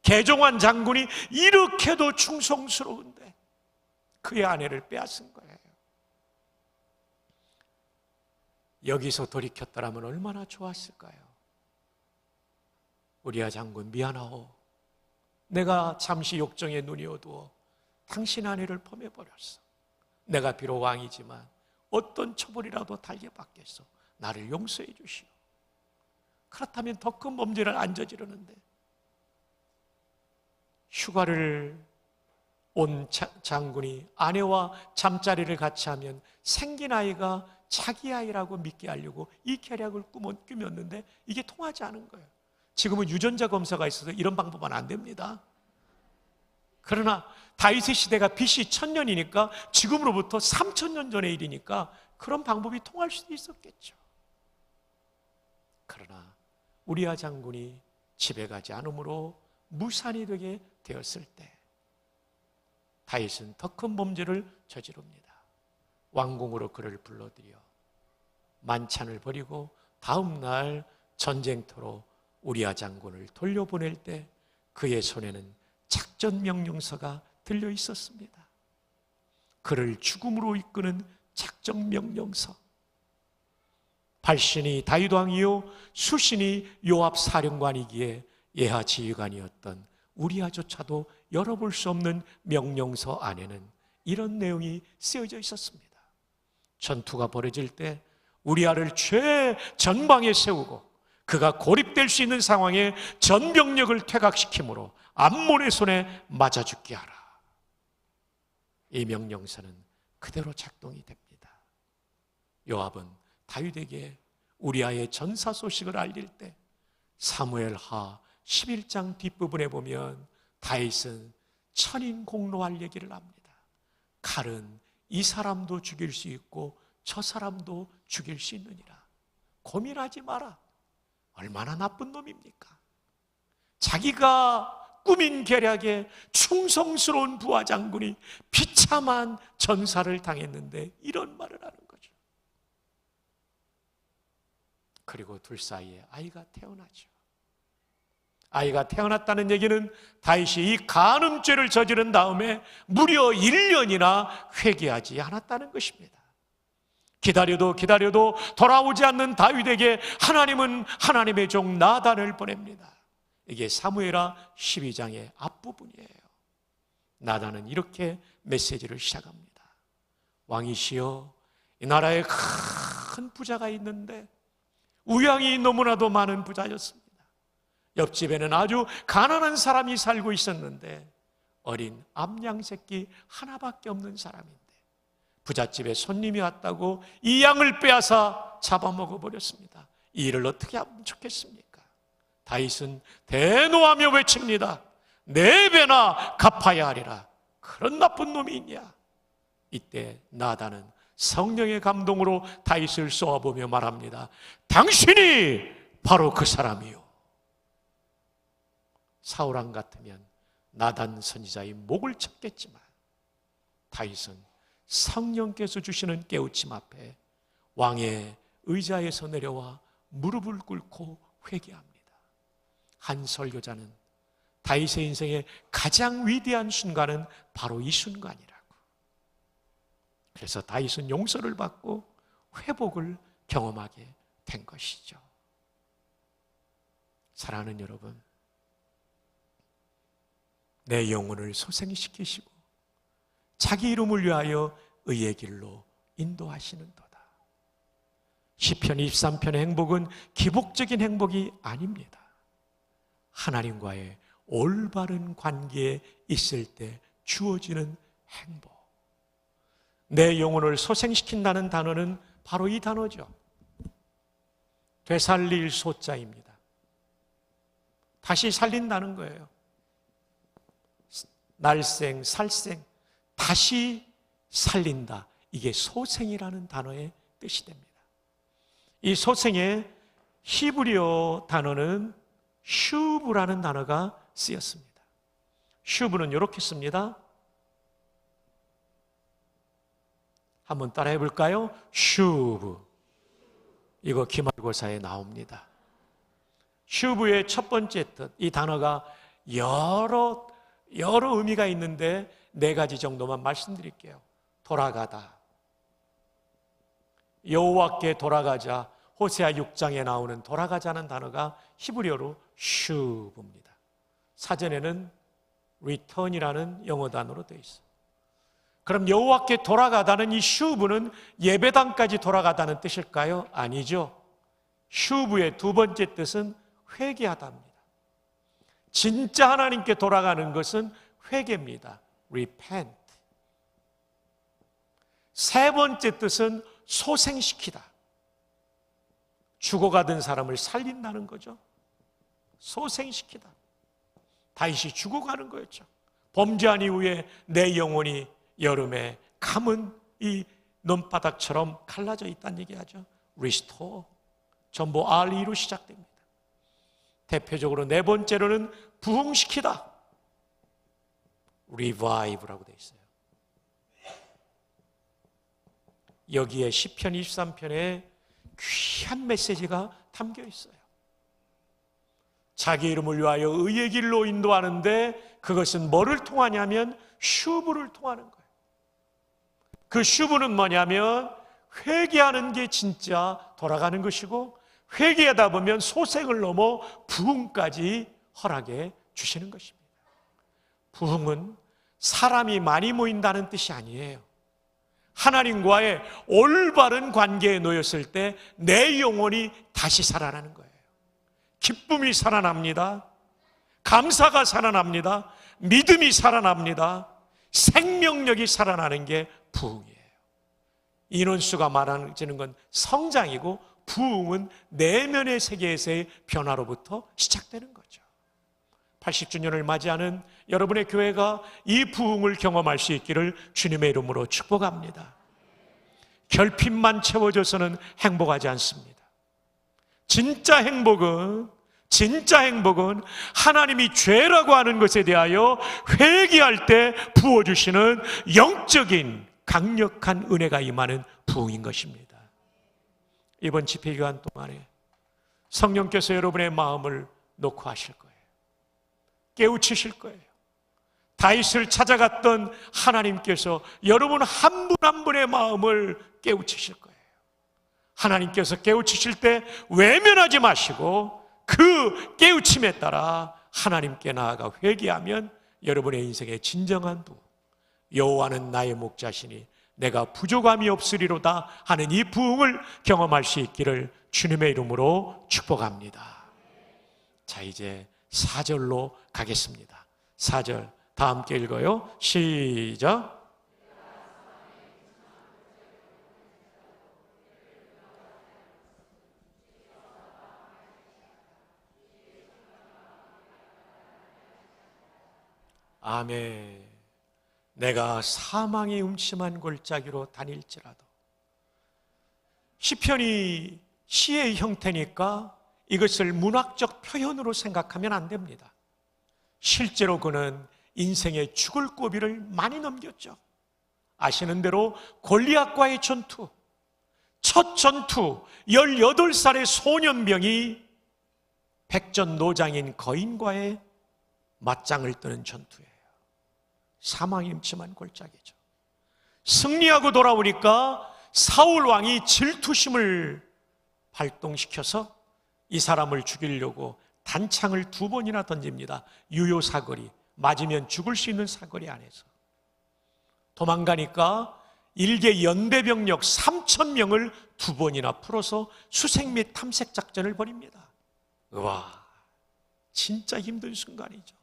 계종환 장군이 이렇게도 충성스러운데 그의 아내를 빼앗은 거예요. 여기서 돌이켰더라면 얼마나 좋았을까요? 우리아 장군 미안하오. 내가 잠시 욕정에 눈이 어두워 당신 아내를 범해버렸어. 내가 비록 왕이지만 어떤 처벌이라도 달게 받겠어. 나를 용서해 주시오. 그렇다면 더 큰 범죄를 안 저지르는데, 휴가를 온 장군이 아내와 잠자리를 같이 하면 생긴 아이가 자기 아이라고 믿게 하려고 이 계략을 꾸몄는데 이게 통하지 않은 거예요. 지금은 유전자 검사가 있어서 이런 방법은 안 됩니다. 그러나 다윗의 시대가 BC 1000년이니까 지금으로부터 3000년 전의 일이니까 그런 방법이 통할 수도 있었겠죠. 그러나 우리아 장군이 집에 가지 않으므로 무산이 되게 되었을 때 다윗은 더 큰 범죄를 저지릅니다. 왕궁으로 그를 불러들여 만찬을 벌이고 다음 날 전쟁터로 우리아 장군을 돌려보낼 때 그의 손에는 작전 명령서가 들려 있었습니다. 그를 죽음으로 이끄는 작전 명령서. 발신이 다윗 왕이요 수신이 요압 사령관이기에 예하 지휘관이었던 우리아조차도 열어볼 수 없는 명령서 안에는 이런 내용이 쓰여져 있었습니다. 전투가 벌어질 때 우리아를 최전방에 세우고 그가 고립될 수 있는 상황에 전 병력을 퇴각시키므로 암몬의 손에 맞아 죽게 하라. 이 명령서는 그대로 작동이 됩니다. 요압은 다윗에게 우리아의 전사 소식을 알릴 때 사무엘하 11장 뒷부분에 보면 다윗은 천인공로할 얘기를 합니다. 칼은 이 사람도 죽일 수 있고 저 사람도 죽일 수 있느니라. 고민하지 마라. 얼마나 나쁜 놈입니까? 자기가 꾸민 계략에 충성스러운 부하 장군이 비참한 전사를 당했는데 이런 말을 하는 거죠. 그리고 둘 사이에 아이가 태어나죠. 아이가 태어났다는 얘기는 다윗이 이 간음죄를 저지른 다음에 무려 1년이나 회개하지 않았다는 것입니다. 기다려도 돌아오지 않는 다윗에게 하나님은 하나님의 종 나단을 보냅니다. 이게 사무엘하 12장의 앞부분이에요. 나단은 이렇게 메시지를 시작합니다. 왕이시여, 이 나라에 큰 부자가 있는데 우양이 너무나도 많은 부자였습니다. 옆집에는 아주 가난한 사람이 살고 있었는데 어린 암양 새끼 하나밖에 없는 사람인데 부잣집에 손님이 왔다고 이 양을 빼앗아 잡아먹어버렸습니다. 이 일을 어떻게 하면 좋겠습니까? 다윗은 대노하며 외칩니다. 4배나 갚아야 하리라. 그런 나쁜 놈이 있냐? 이때 나단은 성령의 감동으로 다윗을 쏘아보며 말합니다. 당신이 바로 그 사람이요. 사울왕 같으면 나단 선지자의 목을 쳤겠지만 다윗은 성령께서 주시는 깨우침 앞에 왕의 의자에서 내려와 무릎을 꿇고 회개합니다. 한 설교자는 다윗의 인생의 가장 위대한 순간은 바로 이 순간이라고. 그래서 다윗은 용서를 받고 회복을 경험하게 된 것이죠. 사랑하는 여러분, 내 영혼을 소생시키시고 자기 이름을 위하여 의의 길로 인도하시는도다. 시편 23편의 행복은 기복적인 행복이 아닙니다. 하나님과의 올바른 관계에 있을 때 주어지는 행복. 내 영혼을 소생시킨다는 단어는 바로 이 단어죠. 되살릴 소자입니다. 다시 살린다는 거예요. 날생, 살생, 다시 살린다. 이게 소생이라는 단어의 뜻이 됩니다. 이 소생의 히브리어 단어는 슈브라는 단어가 쓰였습니다. 슈브는 이렇게 씁니다. 한번 따라해 볼까요? 슈브. 이거 기말고사에 나옵니다. 슈브의 첫 번째 뜻, 이 단어가 여러 의미가 있는데 4가지 정도만 말씀드릴게요. 돌아가다. 여호와께 돌아가자. 호세아 6장에 나오는 돌아가자는 단어가 히브리어로 슈브입니다. 사전에는 return이라는 영어 단어로 되어 있어요. 그럼 여호와께 돌아가다는 이 슈브는 예배당까지 돌아가다는 뜻일까요? 아니죠. 슈브의 2번째 뜻은 회개하다입니다. 진짜 하나님께 돌아가는 것은 회개입니다. repent. 3번째 뜻은 소생시키다. 죽어가던 사람을 살린다는 거죠. 소생시키다. 다윗이 죽어가는 거였죠. 범죄한 이후에 내 영혼이 여름에 감은 이 논바닥처럼 갈라져 있다는 얘기하죠. restore. 전부 RE로 시작됩니다. 대표적으로 4번째로는 부흥시키다. revive라고 되어 있어요. 여기에 시편 23편에 귀한 메시지가 담겨 있어요. 자기 이름을 위하여 의의 길로 인도하는데 그것은 뭐를 통하냐면 슈브를 통하는 거예요. 그 슈브는 뭐냐면 회개하는 게 진짜 돌아가는 것이고, 회개하다 보면 소생을 넘어 부흥까지 허락해 주시는 것입니다. 부흥은 사람이 많이 모인다는 뜻이 아니에요. 하나님과의 올바른 관계에 놓였을 때 내 영혼이 다시 살아나는 거예요. 기쁨이 살아납니다. 감사가 살아납니다. 믿음이 살아납니다. 생명력이 살아나는 게 부흥이에요. 인원수가 많아지는 건 성장이고, 부흥은 내면의 세계에서의 변화로부터 시작되는 거죠. 80주년을 맞이하는 여러분의 교회가 이 부흥을 경험할 수 있기를 주님의 이름으로 축복합니다. 결핍만 채워져서는 행복하지 않습니다. 진짜 행복은 하나님이 죄라고 하는 것에 대하여 회개할 때 부어주시는 영적인 강력한 은혜가 임하는 부흥인 것입니다. 이번 집회기간 동안에 성령께서 여러분의 마음을 놓고 하실 거예요. 깨우치실 거예요. 다윗을 찾아갔던 하나님께서 여러분 한 분 한 분의 마음을 깨우치실 거예요. 하나님께서 깨우치실 때 외면하지 마시고 그 깨우침에 따라 하나님께 나아가 회개하면 여러분의 인생의 진정한 부흥, 여호와는 나의 목자시니 내가 부족함이 없으리로다 하는 이 부흥을 경험할 수 있기를 주님의 이름으로 축복합니다. 자, 이제 4절로 가겠습니다. 4절 다 함께 읽어요. 시작. 아멘. 내가 사망의 음침한 골짜기로 다닐지라도. 시편이 시의 형태니까 이것을 문학적 표현으로 생각하면 안 됩니다. 실제로 그는 인생의 죽을 고비를 많이 넘겼죠. 아시는 대로 골리앗과의 전투, 첫 전투, 18살의 소년병이 백전노장인 거인과의 맞짱을 뜨는 전투예요. 사망이 임침한 골짜기죠. 승리하고 돌아오니까 사울 왕이 질투심을 발동시켜서 이 사람을 죽이려고 단창을 2번이나 던집니다. 유효 사거리, 맞으면 죽을 수 있는 사거리 안에서. 도망가니까 일개 연대병력 3,000명을 2번이나 풀어서 수색 및 탐색 작전을 벌입니다. 와, 진짜 힘든 순간이죠.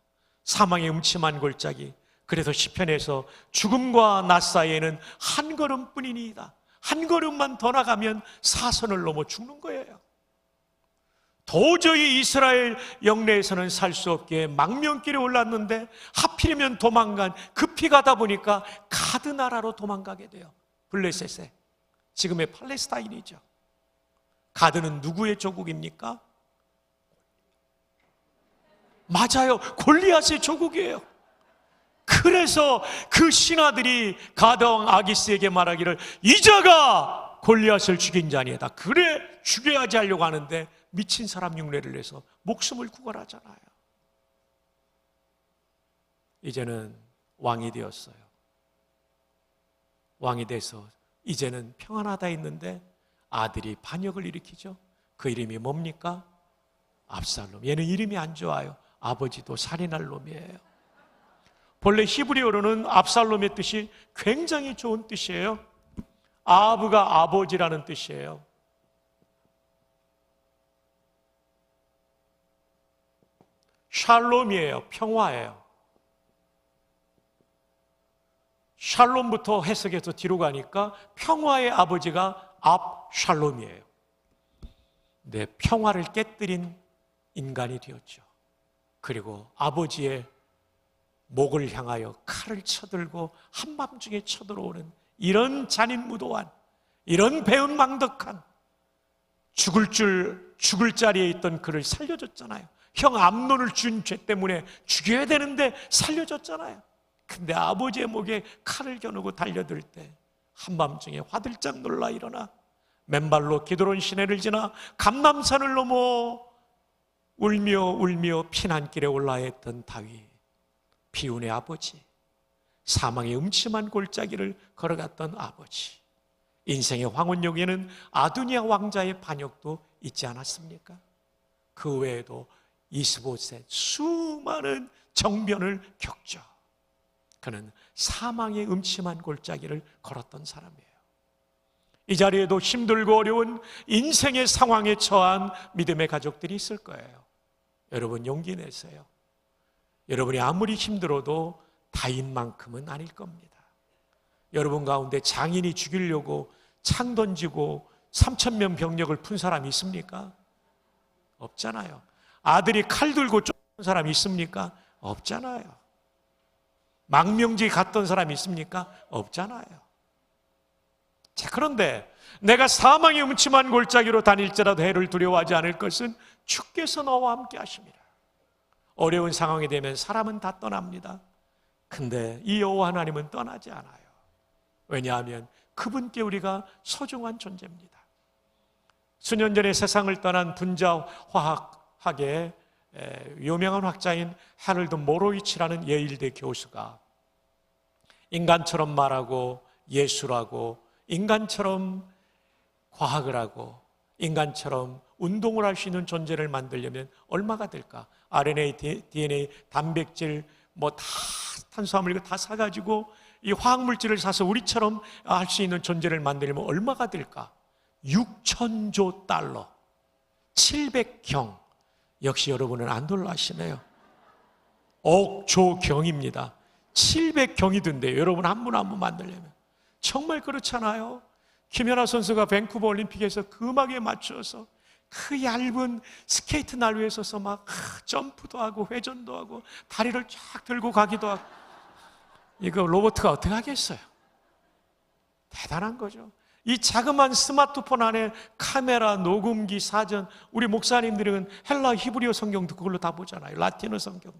사망의 음침한 골짜기. 그래서 시편에서 죽음과 나 사이에는 한 걸음뿐이니이다. 한 걸음만 더 나가면 사선을 넘어 죽는 거예요. 도저히 이스라엘 영내에서는 살 수 없게 망명길에 올랐는데 하필이면 급히 가다 보니까 가드 나라로 도망가게 돼요. 블레셋에. 지금의 팔레스타인이죠. 가드는 누구의 조국입니까? 맞아요. 골리앗의 조국이에요. 그래서 그 신하들이 가드왕 아기스에게 말하기를 이 자가 골리앗을 죽인 자니이다. 그래 죽여야지 하려고 하는데 미친 사람 흉내를 내서 목숨을 구걸하잖아요. 이제는 왕이 되었어요. 왕이 돼서 이제는 평안하다 했는데 아들이 반역을 일으키죠. 그 이름이 뭡니까? 압살롬. 얘는 이름이 안 좋아요. 아버지도 살인할 놈이에요. 본래 히브리어로는 압살롬의 뜻이 굉장히 좋은 뜻이에요. 아브가 아버지라는 뜻이에요. 샬롬이에요. 평화예요. 샬롬부터 해석해서 뒤로 가니까 평화의 아버지가 압샬롬이에요. 내 평화를 깨뜨린 인간이 되었죠. 그리고 아버지의 목을 향하여 칼을 쳐들고 한밤중에 쳐들어오는 이런 잔인무도한, 이런 배은망덕한, 죽을 자리에 있던 그를 살려줬잖아요. 형 암논을 준 죄 때문에 죽여야 되는데 살려줬잖아요. 근데 아버지의 목에 칼을 겨누고 달려들 때 한밤중에 화들짝 놀라 일어나 맨발로 기드론 시내를 지나 감람산을 넘어 울며 피난길에 올라야 했던 다윗, 비운의 아버지, 사망의 음침한 골짜기를 걸어갔던 아버지, 인생의 황혼역에는 아두니아 왕자의 반역도 있지 않았습니까? 그 외에도 25세 수많은 정변을 겪죠. 그는 사망의 음침한 골짜기를 걸었던 사람이에요. 이 자리에도 힘들고 어려운 인생의 상황에 처한 믿음의 가족들이 있을 거예요. 여러분 용기 내세요. 여러분이 아무리 힘들어도 다윗만큼은 아닐 겁니다. 여러분 가운데 장인이 죽이려고 창 던지고 3,000명 병력을 푼 사람이 있습니까? 없잖아요. 아들이 칼 들고 쫓는 사람이 있습니까? 없잖아요. 망명지 갔던 사람이 있습니까? 없잖아요. 자, 그런데 내가 사망의 음침한 골짜기로 다닐지라도 해를 두려워하지 않을 것은 주께서 너와 함께 하심이라. 어려운 상황이 되면 사람은 다 떠납니다. 근데 이 여호와 하나님은 떠나지 않아요. 왜냐하면 그분께 우리가 소중한 존재입니다. 수년 전에 세상을 떠난 분자화학의 유명한 학자인 하럴드 모로위치라는 예일대 교수가 인간처럼 말하고 예술하고 인간처럼 과학을 하고 인간처럼 운동을 할 수 있는 존재를 만들려면 얼마가 될까? RNA, DNA, 단백질, 다 탄수화물 이거 다 사가지고 이 화학물질을 사서 우리처럼 할 수 있는 존재를 만들려면 얼마가 될까? 6,000조 달러, 700경. 역시 여러분은 안 놀라시네요. 억조경입니다. 700경이 든대요. 여러분 한 분 한 분 만들려면. 정말 그렇잖아요. 김연아 선수가 밴쿠버 올림픽에서 그 음악에 맞춰서 그 얇은 스케이트 날 위에 서서 막 점프도 하고 회전도 하고 다리를 쫙 들고 가기도 하고, 이거 로봇가 어떻게 하겠어요? 대단한 거죠. 이 자그마한 스마트폰 안에 카메라, 녹음기, 사전, 우리 목사님들은 헬라 히브리어 성경도 그걸로 다 보잖아요. 라틴어 성경도,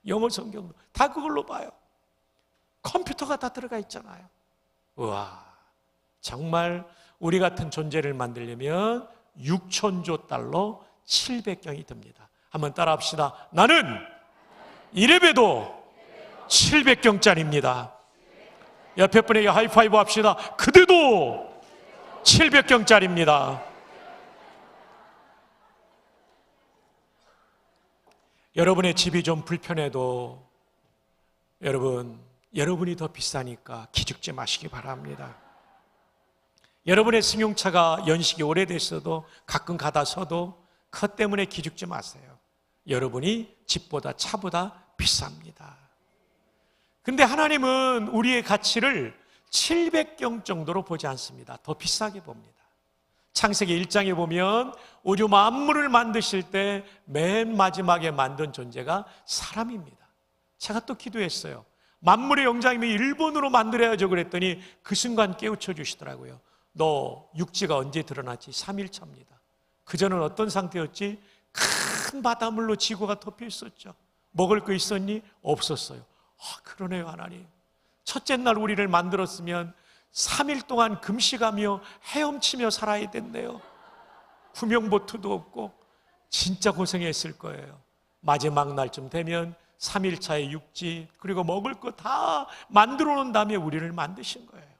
영어 성경도 다 그걸로 봐요. 컴퓨터가 다 들어가 있잖아요. 우와, 정말 우리 같은 존재를 만들려면 6,000조 달러 700경이 듭니다. 한번 따라 합시다. 나는 이래봬도 700경짜리입니다. 옆에 분에게 하이파이브 합시다. 그대도 700경짜리입니다. 여러분의 집이 좀 불편해도 여러분이 더 비싸니까 기죽지 마시기 바랍니다. 여러분의 승용차가 연식이 오래됐어도 가끔 가다 서도 그것 때문에 기죽지 마세요. 여러분이 집보다 차보다 비쌉니다. 근데 하나님은 우리의 가치를 700경 정도로 보지 않습니다. 더 비싸게 봅니다. 창세기 1장에 보면 우주 만물을 만드실 때 맨 마지막에 만든 존재가 사람입니다. 제가 또 기도했어요. 만물의 영장이면 일본으로 만들어야죠 그랬더니 그 순간 깨우쳐 주시더라고요. 너 육지가 언제 드러났지? 3일차입니다. 그전은 어떤 상태였지? 큰 바닷물로 지구가 덮여 있었죠. 먹을 거 있었니? 없었어요. 그러네요 하나님. 첫째 날 우리를 만들었으면 3일 동안 금식하며 헤엄치며 살아야 된대요. 구명보트도 없고 진짜 고생했을 거예요. 마지막 날쯤 되면 3일차의 육지 그리고 먹을 거 다 만들어 놓은 다음에 우리를 만드신 거예요.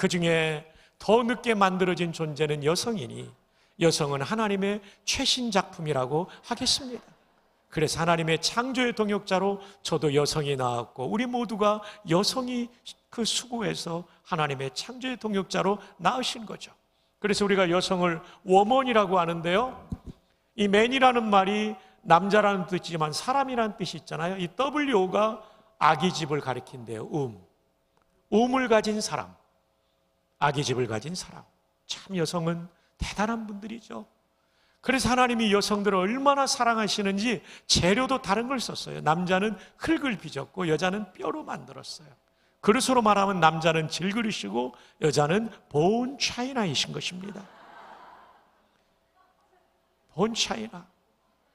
그 중에 더 늦게 만들어진 존재는 여성이니 여성은 하나님의 최신 작품이라고 하겠습니다. 그래서 하나님의 창조의 동역자로 저도 여성이 나왔고 우리 모두가 여성이 그 수고해서 하나님의 창조의 동역자로 낳으신 거죠. 그래서 우리가 여성을 워먼이라고 하는데요, 이 맨이라는 말이 남자라는 뜻이지만 사람이라는 뜻이 있잖아요. 이 WO가 아기집을 가리킨대요. um을 가진 사람, 아기집을 가진 사람. 참 여성은 대단한 분들이죠. 그래서 하나님이 여성들을 얼마나 사랑하시는지 재료도 다른 걸 썼어요. 남자는 흙을 빚었고 여자는 뼈로 만들었어요. 그릇으로 말하면 남자는 질그릇이고 여자는 본 차이나이신 것입니다. 본 차이나.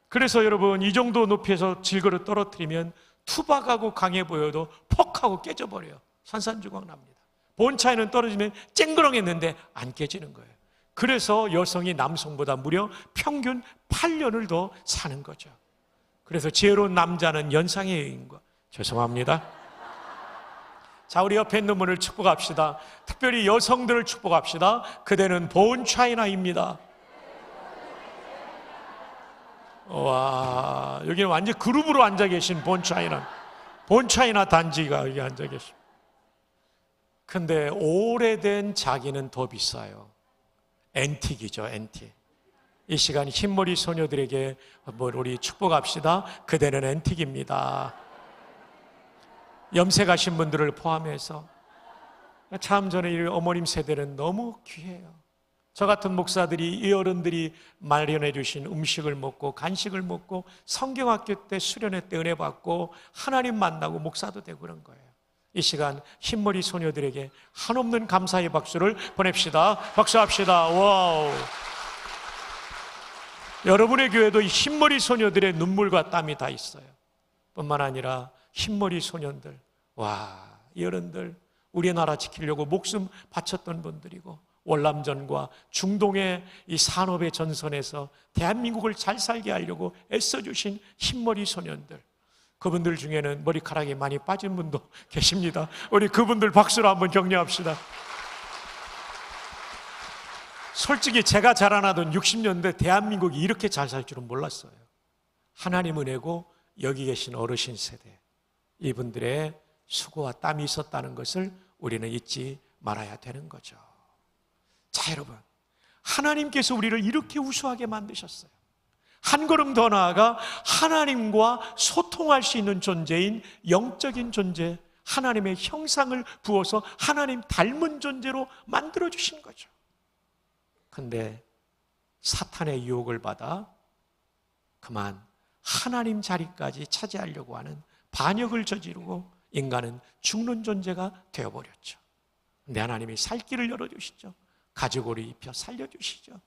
그래서 여러분, 이 정도 높이에서 질그릇 떨어뜨리면 투박하고 강해 보여도 퍽 하고 깨져버려요. 산산조각 납니다. 본 차이는 떨어지면 쨍그렁했는데 안 깨지는 거예요. 그래서 여성이 남성보다 무려 평균 8년을 더 사는 거죠. 그래서 지혜로운 남자는 연상의 여인과, 죄송합니다. 자, 우리 옆에 있는 분을 축복합시다. 특별히 여성들을 축복합시다. 그대는 본 차이나입니다. 와, 여기는 완전 그룹으로 앉아 계신 본 차이나 단지가 여기 앉아 계십니다. 근데 오래된 자기는 더 비싸요. 앤틱이죠, 앤틱. 이 시간 흰머리 소녀들에게 우리 축복합시다. 그대는 앤틱입니다. 염색하신 분들을 포함해서. 참 저는 이 어머님 세대는 너무 귀해요. 저 같은 목사들이, 이 어른들이 마련해 주신 음식을 먹고 간식을 먹고 성경학교 때 수련회 때 은혜 받고 하나님 만나고 목사도 되고 그런 거예요. 이 시간 흰머리 소녀들에게 한없는 감사의 박수를 보냅시다. 박수합시다. 와우. 여러분의 교회도 이 흰머리 소녀들의 눈물과 땀이 다 있어요. 뿐만 아니라 흰머리 소년들, 와, 이 어른들 우리나라 지키려고 목숨 바쳤던 분들이고 월남전과 중동의 이 산업의 전선에서 대한민국을 잘 살게 하려고 애써주신 흰머리 소년들, 그분들 중에는 머리카락이 많이 빠진 분도 계십니다. 우리 그분들 박수로 한번 격려합시다. 솔직히 제가 자라나던 60년대 대한민국이 이렇게 잘 살 줄은 몰랐어요. 하나님 은혜고 여기 계신 어르신 세대, 이분들의 수고와 땀이 있었다는 것을 우리는 잊지 말아야 되는 거죠. 자, 여러분, 하나님께서 우리를 이렇게 우수하게 만드셨어요. 한 걸음 더 나아가 하나님과 소통할 수 있는 존재인 영적인 존재, 하나님의 형상을 부어서 하나님 닮은 존재로 만들어주신 거죠. 근데 사탄의 유혹을 받아 그만 하나님 자리까지 차지하려고 하는 반역을 저지르고 인간은 죽는 존재가 되어버렸죠. 근데 하나님이 살 길을 열어주시죠. 가죽옷을 입혀 살려주시죠.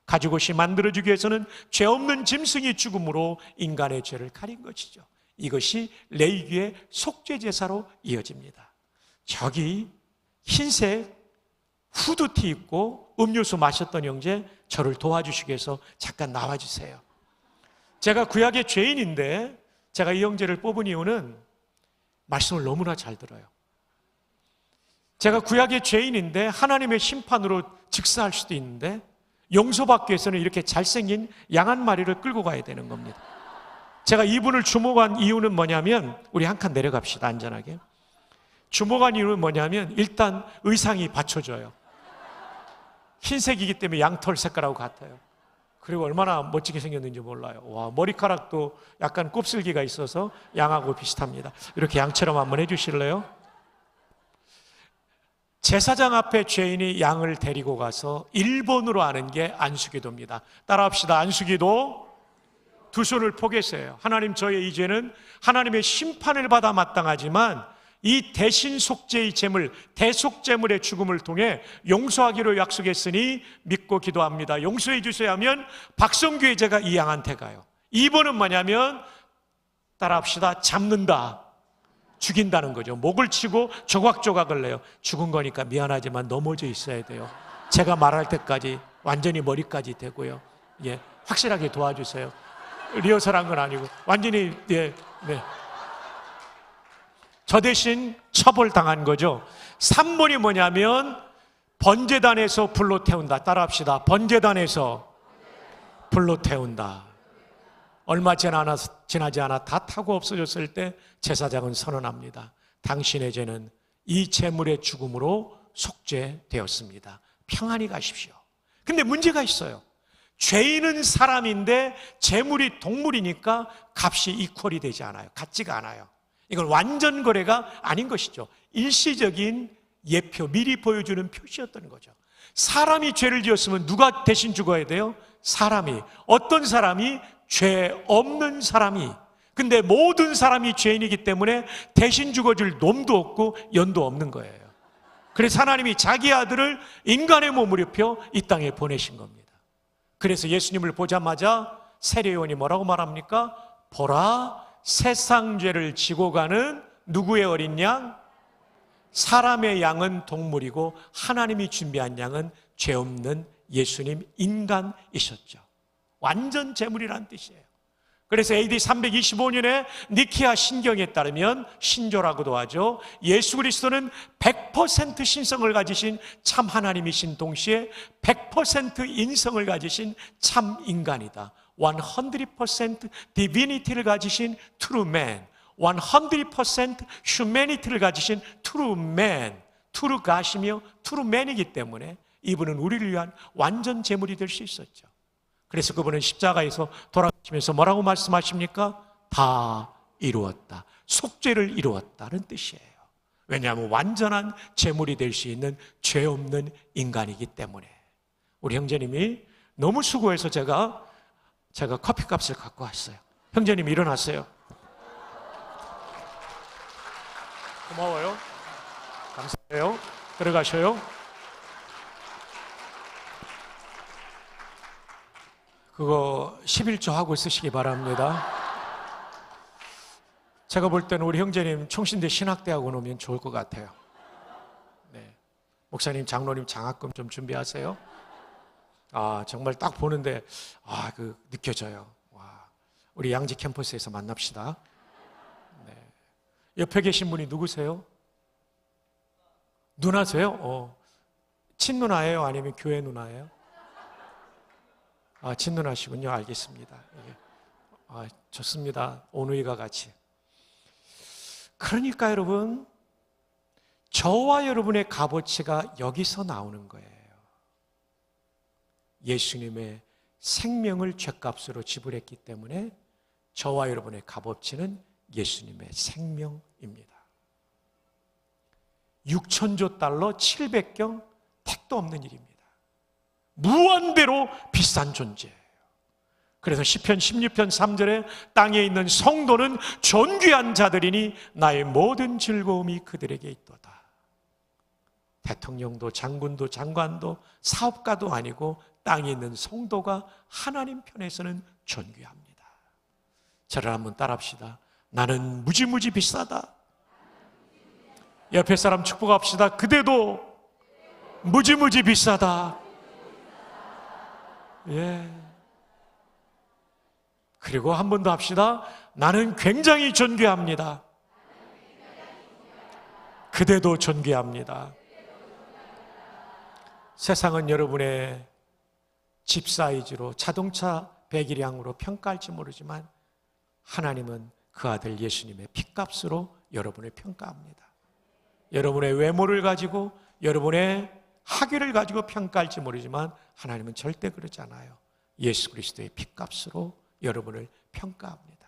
가죽옷이 만들어지기 위해서는 죄 없는 짐승이 죽음으로 인간의 죄를 가린 것이죠. 이것이 레위기의 속죄제사로 이어집니다. 저기 흰색 후드티 입고 음료수 마셨던 형제, 저를 도와주시기 위해서 잠깐 나와주세요. 제가 구약의 죄인인데 제가 이 형제를 뽑은 이유는 말씀을 너무나 잘 들어요. 제가 구약의 죄인인데 하나님의 심판으로 직사할 수도 있는데 용서받기 위해서는 이렇게 잘생긴 양 한 마리를 끌고 가야 되는 겁니다. 제가 이분을 주목한 이유는 뭐냐면, 우리 한 칸 내려갑시다, 안전하게. 주목한 이유는 뭐냐면 일단 의상이 받쳐줘요. 흰색이기 때문에 양털 색깔하고 같아요. 그리고 얼마나 멋지게 생겼는지 몰라요. 와, 머리카락도 약간 곱슬기가 있어서 양하고 비슷합니다. 이렇게 양처럼 한번 해주실래요? 제사장 앞에 죄인이 양을 데리고 가서 1번으로 하는 게 안수기도입니다. 따라합시다. 안수기도. 두 손을 포개세요. 하나님, 저의 이 죄는 하나님의 심판을 받아 마땅하지만 이 대신 속죄의 제물, 대속제물의 죽음을 통해 용서하기로 약속했으니 믿고 기도합니다. 용서해 주셔야 하면 박성규의 제가 이 양한테 가요. 2번은 뭐냐면, 따라합시다. 잡는다. 죽인다는 거죠. 목을 치고 조각조각을 내요. 죽은 거니까 미안하지만 넘어져 있어야 돼요. 제가 말할 때까지 완전히 머리까지 되고요. 예, 확실하게 도와주세요. 리허설한 건 아니고 완전히. 네. 저 대신 처벌당한 거죠. 3번이 뭐냐면 번제단에서 불로 태운다. 따라합시다. 번제단에서 불로 태운다. 얼마 지나지 않아 다 타고 없어졌을 때 제사장은 선언합니다. 당신의 죄는 이 제물의 죽음으로 속죄되었습니다. 평안히 가십시오. 근데 문제가 있어요. 죄인은 사람인데 제물이 동물이니까 값이 이퀄이 되지 않아요. 같지가 않아요. 이건 완전 거래가 아닌 것이죠. 일시적인 예표, 미리 보여주는 표시였던 거죠. 사람이 죄를 지었으면 누가 대신 죽어야 돼요? 사람이. 어떤 사람이? 죄 없는 사람이. 근데 모든 사람이 죄인이기 때문에 대신 죽어줄 놈도 없고 연도 없는 거예요. 그래서 하나님이 자기 아들을 인간의 몸으로 입혀 이 땅에 보내신 겁니다. 그래서 예수님을 보자마자 세례요한이 뭐라고 말합니까? 보라, 세상 죄를 지고 가는 누구의 어린 양? 사람의 양은 동물이고 하나님이 준비한 양은 죄 없는 예수님 인간이셨죠. 완전 제물이라는 뜻이에요. 그래서 AD 325년에 니케아 신경에 따르면 신조라고도 하죠. 예수 그리스도는 100% 신성을 가지신 참 하나님이신 동시에 100% 인성을 가지신 참 인간이다. 100% divinity를 가지신 true man, 100% humanity를 가지신 true man, true God이며 true man이기 때문에 이분은 우리를 위한 완전 제물이 될 수 있었죠. 그래서 그분은 십자가에서 돌아가시면서 뭐라고 말씀하십니까? 다 이루었다. 속죄를 이루었다는 뜻이에요. 왜냐하면 완전한 제물이 될 수 있는 죄 없는 인간이기 때문에. 우리 형제님이 너무 수고해서 제가 커피값을 갖고 왔어요. 형제님 일어나세요. 고마워요. 감사해요. 들어가셔요. 그거 11조 하고 쓰시기 바랍니다. 제가 볼 때는 우리 형제님 총신대 신학대학원 오면 좋을 것 같아요. 네. 목사님, 장로님 장학금 좀 준비하세요. 정말 딱 보는데 느껴져요. 와, 우리 양지 캠퍼스에서 만납시다. 네. 옆에 계신 분이 누구세요? 누나세요? 친누나예요? 아니면 교회 누나예요? 친누나시군요. 알겠습니다. 좋습니다. 오누이가 같이. 그러니까 여러분, 저와 여러분의 값어치가 여기서 나오는 거예요. 예수님의 생명을 죄값으로 지불했기 때문에 저와 여러분의 값어치는 예수님의 생명입니다. 6천조 달러 700경 택도 없는 일입니다. 무한대로 비싼 존재예요. 그래서 시편 16편 3절에 땅에 있는 성도는 존귀한 자들이니 나의 모든 즐거움이 그들에게 있도다. 대통령도 장군도 장관도 사업가도 아니고 땅에 있는 성도가 하나님 편에서는 존귀합니다. 저를 한번 따라합시다. 나는 무지무지 비싸다. 옆에 사람 축복합시다. 그대도 무지무지 비싸다. 예. 그리고 한 번 더 합시다. 나는 굉장히 존귀합니다. 그대도 존귀합니다. 세상은 여러분의 집 사이즈로 자동차 배기량으로 평가할지 모르지만 하나님은 그 아들 예수님의 핏값으로 여러분을 평가합니다. 여러분의 외모를 가지고 여러분의 학위를 가지고 평가할지 모르지만 하나님은 절대 그러지 않아요. 예수 그리스도의 핏값으로 여러분을 평가합니다.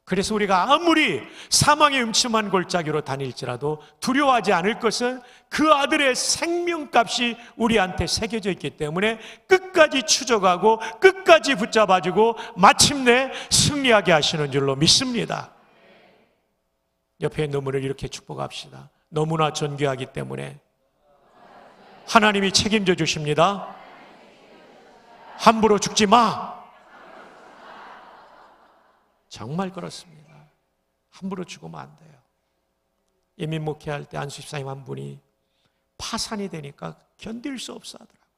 그래서 우리가 아무리 사망의 음침한 골짜기로 다닐지라도 두려워하지 않을 것은 그 아들의 생명값이 우리한테 새겨져 있기 때문에 끝까지 추적하고 끝까지 붙잡아주고 마침내 승리하게 하시는 줄로 믿습니다. 옆에 있는 분을 이렇게 축복합시다. 너무나 존귀하기 때문에 하나님이 책임져 주십니다. 함부로 죽지 마. 정말 그렇습니다. 함부로 죽으면 안 돼요. 예민 목회할 때 안수 집사님 한 분이 파산이 되니까 견딜 수 없어 하더라고요.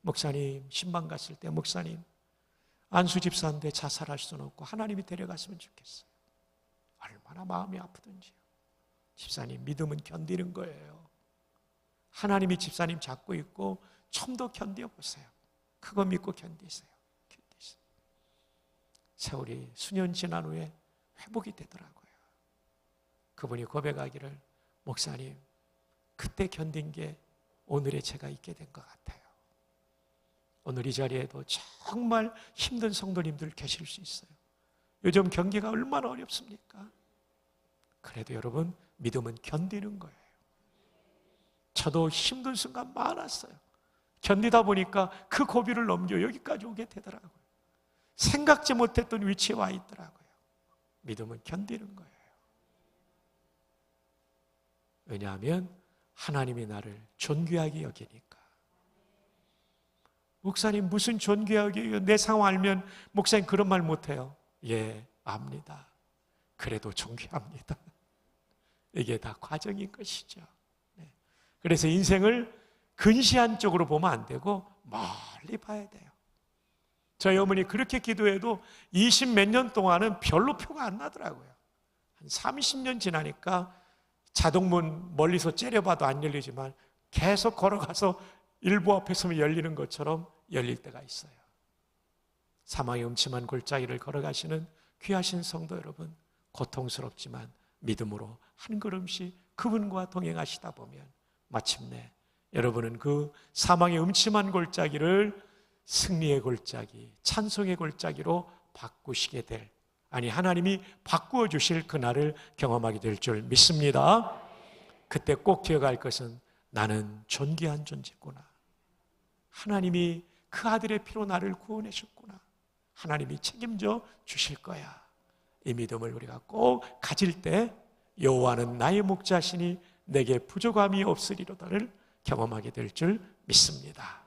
목사님, 신방 갔을 때 목사님, 안수 집사인데 자살할 수는 없고 하나님이 데려갔으면 좋겠어요. 얼마나 마음이 아프든지요. 집사님, 믿음은 견디는 거예요. 하나님이 집사님 잡고 있고 좀 더 견뎌보세요. 그거 믿고 견디세요. 세월이 수년 지난 후에 회복이 되더라고요. 그분이 고백하기를, 목사님, 그때 견딘 게 오늘의 제가 있게 된 것 같아요. 오늘 이 자리에도 정말 힘든 성도님들 계실 수 있어요. 요즘 경기가 얼마나 어렵습니까? 그래도 여러분, 믿음은 견디는 거예요. 저도 힘든 순간 많았어요. 견디다 보니까 그 고비를 넘겨 여기까지 오게 되더라고요. 생각지 못했던 위치에 와 있더라고요. 믿음은 견디는 거예요. 왜냐하면 하나님이 나를 존귀하게 여기니까. 목사님, 무슨 존귀하게 여겨? 내 상황 알면 목사님 그런 말 못해요. 예, 압니다. 그래도 존귀합니다. 이게 다 과정인 것이죠. 네. 그래서 인생을 근시안 쪽으로 보면 안 되고 멀리 봐야 돼요. 저희 어머니 그렇게 기도해도 20 몇 년 동안은 별로 표가 안 나더라고요. 한 30년 지나니까 자동문 멀리서 째려봐도 안 열리지만 계속 걸어가서 일부 앞에 서면 열리는 것처럼 열릴 때가 있어요. 사망의 음침한 골짜기를 걸어가시는 귀하신 성도 여러분, 고통스럽지만 믿음으로 한 걸음씩 그분과 동행하시다 보면 마침내 여러분은 그 사망의 음침한 골짜기를 승리의 골짜기, 찬송의 골짜기로 바꾸시게 될, 아니 하나님이 바꾸어 주실 그날을 경험하게 될 줄 믿습니다. 그때 꼭 기억할 것은 나는 존귀한 존재구나. 하나님이 그 아들의 피로 나를 구원하셨구나. 하나님이 책임져 주실 거야. 이 믿음을 우리가 꼭 가질 때 여호와는 나의 목자시니 내게 부족함이 없으리로다를 경험하게 될 줄 믿습니다.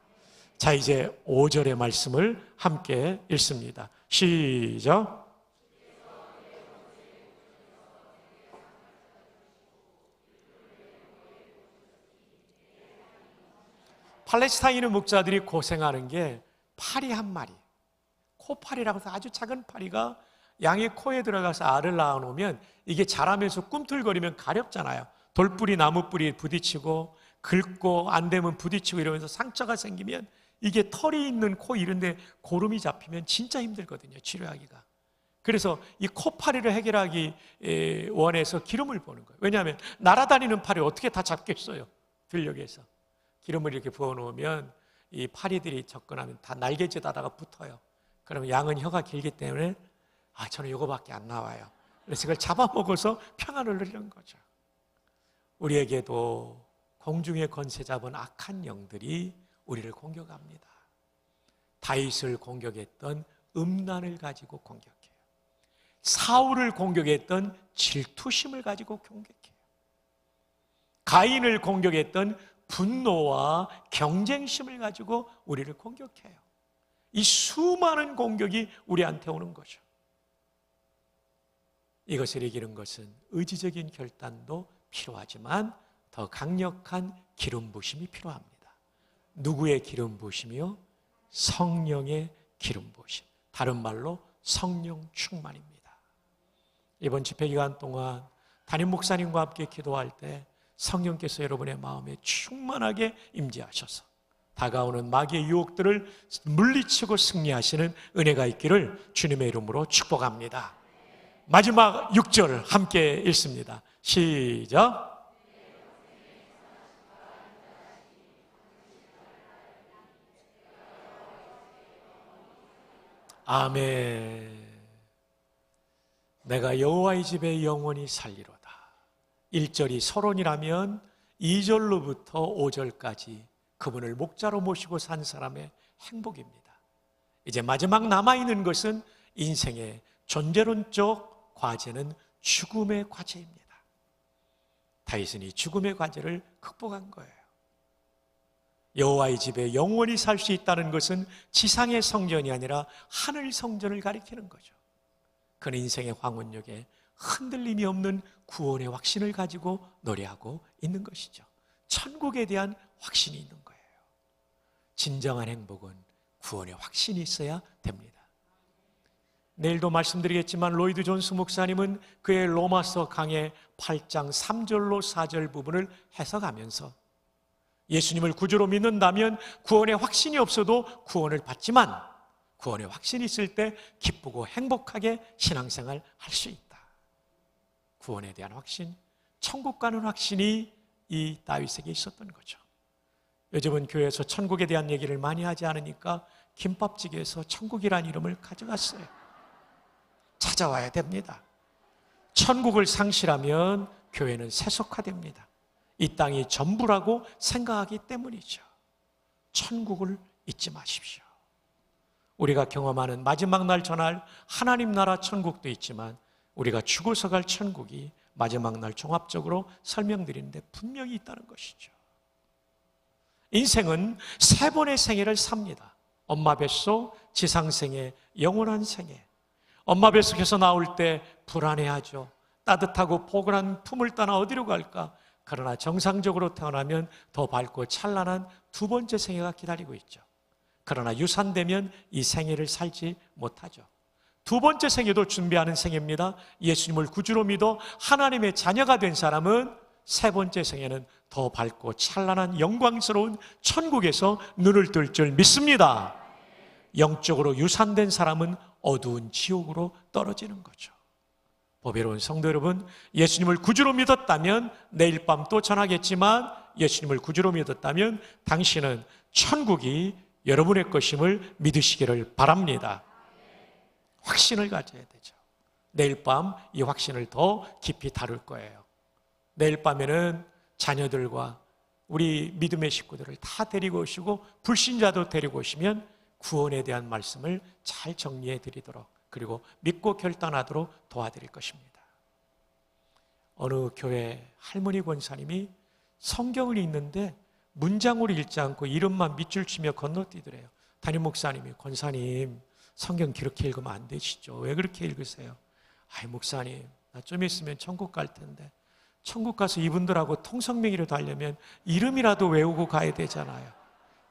자, 이제 5절의 말씀을 함께 읽습니다. 시작. 팔레스타인의 목자들이 고생하는 게 파리 한 마리, 코파리라고 해서 아주 작은 파리가 양의 코에 들어가서 알을 낳아놓으면 이게 자라면서 꿈틀거리면 가렵잖아요. 돌뿌리, 나무뿌리 부딪히고 긁고 안 되면 부딪히고 이러면서 상처가 생기면 이게 털이 있는 코 이런 데 고름이 잡히면 진짜 힘들거든요, 치료하기가. 그래서 이 코파리를 해결하기 원해서 기름을 부는 거예요. 왜냐하면 날아다니는 파리 어떻게 다 잡겠어요, 들녘에서. 기름을 이렇게 부어놓으면 이 파리들이 접근하면 다 날개짓하다가 붙어요. 그러면 양은 혀가 길기 때문에 저는 이거밖에 안 나와요. 그래서 이걸 잡아먹어서 평안을 누리는 거죠. 우리에게도 공중의 권세 잡은 악한 영들이 우리를 공격합니다. 다윗을 공격했던 음란을 가지고 공격해요. 사울을 공격했던 질투심을 가지고 공격해요. 가인을 공격했던 분노와 경쟁심을 가지고 우리를 공격해요. 이 수많은 공격이 우리한테 오는 거죠. 이것을 이기는 것은 의지적인 결단도 필요하지만 더 강력한 기름 부심이 필요합니다. 누구의 기름 부심이요? 성령의 기름 부심. 다른 말로 성령 충만입니다. 이번 집회 기간 동안 담임 목사님과 함께 기도할 때 성령께서 여러분의 마음에 충만하게 임재하셔서 다가오는 마귀의 유혹들을 물리치고 승리하시는 은혜가 있기를 주님의 이름으로 축복합니다. 마지막 6절 함께 읽습니다. 시작. 아멘. 내가 여호와의 집에 영원히 살리로다. 1절이 서론이라면 2절로부터 5절까지 그분을 목자로 모시고 산 사람의 행복입니다. 이제 마지막 남아있는 것은 인생의 존재론적 과제는 죽음의 과제입니다. 다윗은 이 죽음의 과제를 극복한 거예요. 여호와의 집에 영원히 살 수 있다는 것은 지상의 성전이 아니라 하늘 성전을 가리키는 거죠. 그는 인생의 황혼역에 흔들림이 없는 구원의 확신을 가지고 노래하고 있는 것이죠. 천국에 대한 확신이 있는 거예요. 진정한 행복은 구원의 확신이 있어야 됩니다. 내일도 말씀드리겠지만 로이드 존스 목사님은 그의 로마서 강의 8장 3절로 4절 부분을 해석하면서 예수님을 구주로 믿는다면 구원의 확신이 없어도 구원을 받지만 구원의 확신이 있을 때 기쁘고 행복하게 신앙생활 할 수 있다. 구원에 대한 확신, 천국 가는 확신이 이 다윗에게 있었던 거죠. 요즘은 교회에서 천국에 대한 얘기를 많이 하지 않으니까 김밥찌개에서 천국이라는 이름을 가져갔어요. 찾아와야 됩니다. 천국을 상실하면 교회는 세속화됩니다. 이 땅이 전부라고 생각하기 때문이죠. 천국을 잊지 마십시오. 우리가 경험하는 마지막 날 전할 하나님 나라 천국도 있지만 우리가 죽어서 갈 천국이 마지막 날 종합적으로 설명드리는데 분명히 있다는 것이죠. 인생은 3번의 생애를 삽니다. 엄마 뱃속 지상생애, 영원한 생애. 엄마 뱃속에서 나올 때 불안해하죠. 따뜻하고 포근한 품을 떠나 어디로 갈까? 그러나 정상적으로 태어나면 더 밝고 찬란한 2번째 생애가 기다리고 있죠. 그러나 유산되면 이 생애를 살지 못하죠. 2번째 생애도 준비하는 생애입니다. 예수님을 구주로 믿어 하나님의 자녀가 된 사람은 3번째 생애는 더 밝고 찬란한 영광스러운 천국에서 눈을 뜰 줄 믿습니다. 영적으로 유산된 사람은 어두운 지옥으로 떨어지는 거죠. 보배로운 성도 여러분, 예수님을 구주로 믿었다면 내일 밤 또 전하겠지만 예수님을 구주로 믿었다면 당신은 천국이 여러분의 것임을 믿으시기를 바랍니다. 확신을 가져야 되죠. 내일 밤 이 확신을 더 깊이 다룰 거예요. 내일 밤에는 자녀들과 우리 믿음의 식구들을 다 데리고 오시고 불신자도 데리고 오시면 구원에 대한 말씀을 잘 정리해 드리도록, 그리고 믿고 결단하도록 도와드릴 것입니다. 어느 교회 할머니 권사님이 성경을 읽는데 문장으로 읽지 않고 이름만 밑줄 치며 건너뛰더래요. 담임 목사님이, 권사님 성경 그렇게 읽으면 안 되시죠? 왜 그렇게 읽으세요? 아이 목사님, 나 좀 있으면 천국 갈 텐데 천국 가서 이분들하고 통성명의로 하려면 이름이라도 외우고 가야 되잖아요.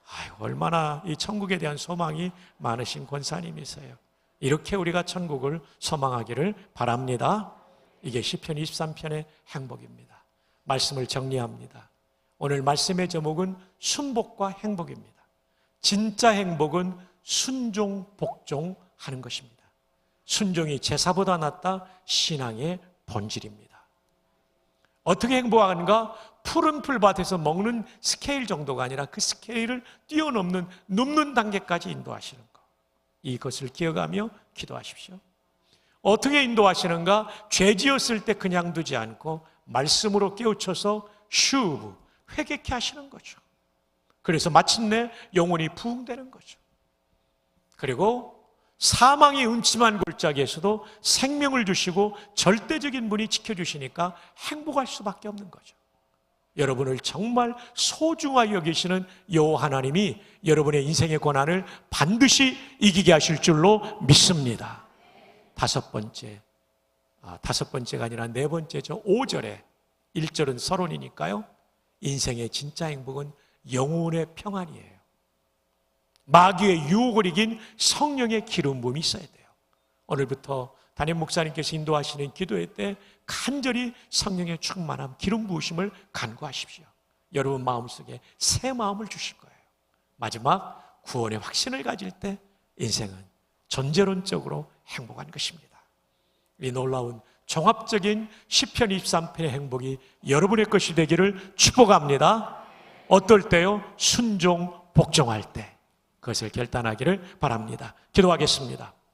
아유, 얼마나 이 천국에 대한 소망이 많으신 권사님이세요. 이렇게 우리가 천국을 소망하기를 바랍니다. 이게 시편 23편의 행복입니다. 말씀을 정리합니다. 오늘 말씀의 제목은 순복과 행복입니다. 진짜 행복은 순종, 복종하는 것입니다. 순종이 제사보다 낫다, 신앙의 본질입니다. 어떻게 행복하는가? 푸른 풀밭에서 먹는 스케일 정도가 아니라 그 스케일을 뛰어넘는, 넘는 단계까지 인도하시는 것. 이것을 기억하며 기도하십시오. 어떻게 인도하시는가? 죄 지었을 때 그냥 두지 않고 말씀으로 깨우쳐서 슈브, 회개케 하시는 거죠. 그래서 마침내 영혼이 부흥되는 거죠. 그리고 사망의 음침한 골짜기에서도 생명을 주시고 절대적인 분이 지켜주시니까 행복할 수밖에 없는 거죠. 여러분을 정말 소중하게 여기시는 여호와 하나님이 여러분의 인생의 고난을 반드시 이기게 하실 줄로 믿습니다. 다섯 번째가 아니라 4번째죠. 5절에 1절은 서론이니까요. 인생의 진짜 행복은 영혼의 평안이에요. 마귀의 유혹을 이긴 성령의 기름 부음이 있어야 돼요. 오늘부터 담임 목사님께서 인도하시는 기도회 때 간절히 성령의 충만함, 기름 부으심을 간구하십시오. 여러분 마음속에 새 마음을 주실 거예요. 마지막 구원의 확신을 가질 때 인생은 전제론적으로 행복한 것입니다. 이 놀라운 종합적인 시편 23편의 행복이 여러분의 것이 되기를 축복합니다. 어떨 때요? 순종, 복종할 때 그것을 결단하기를 바랍니다. 기도하겠습니다.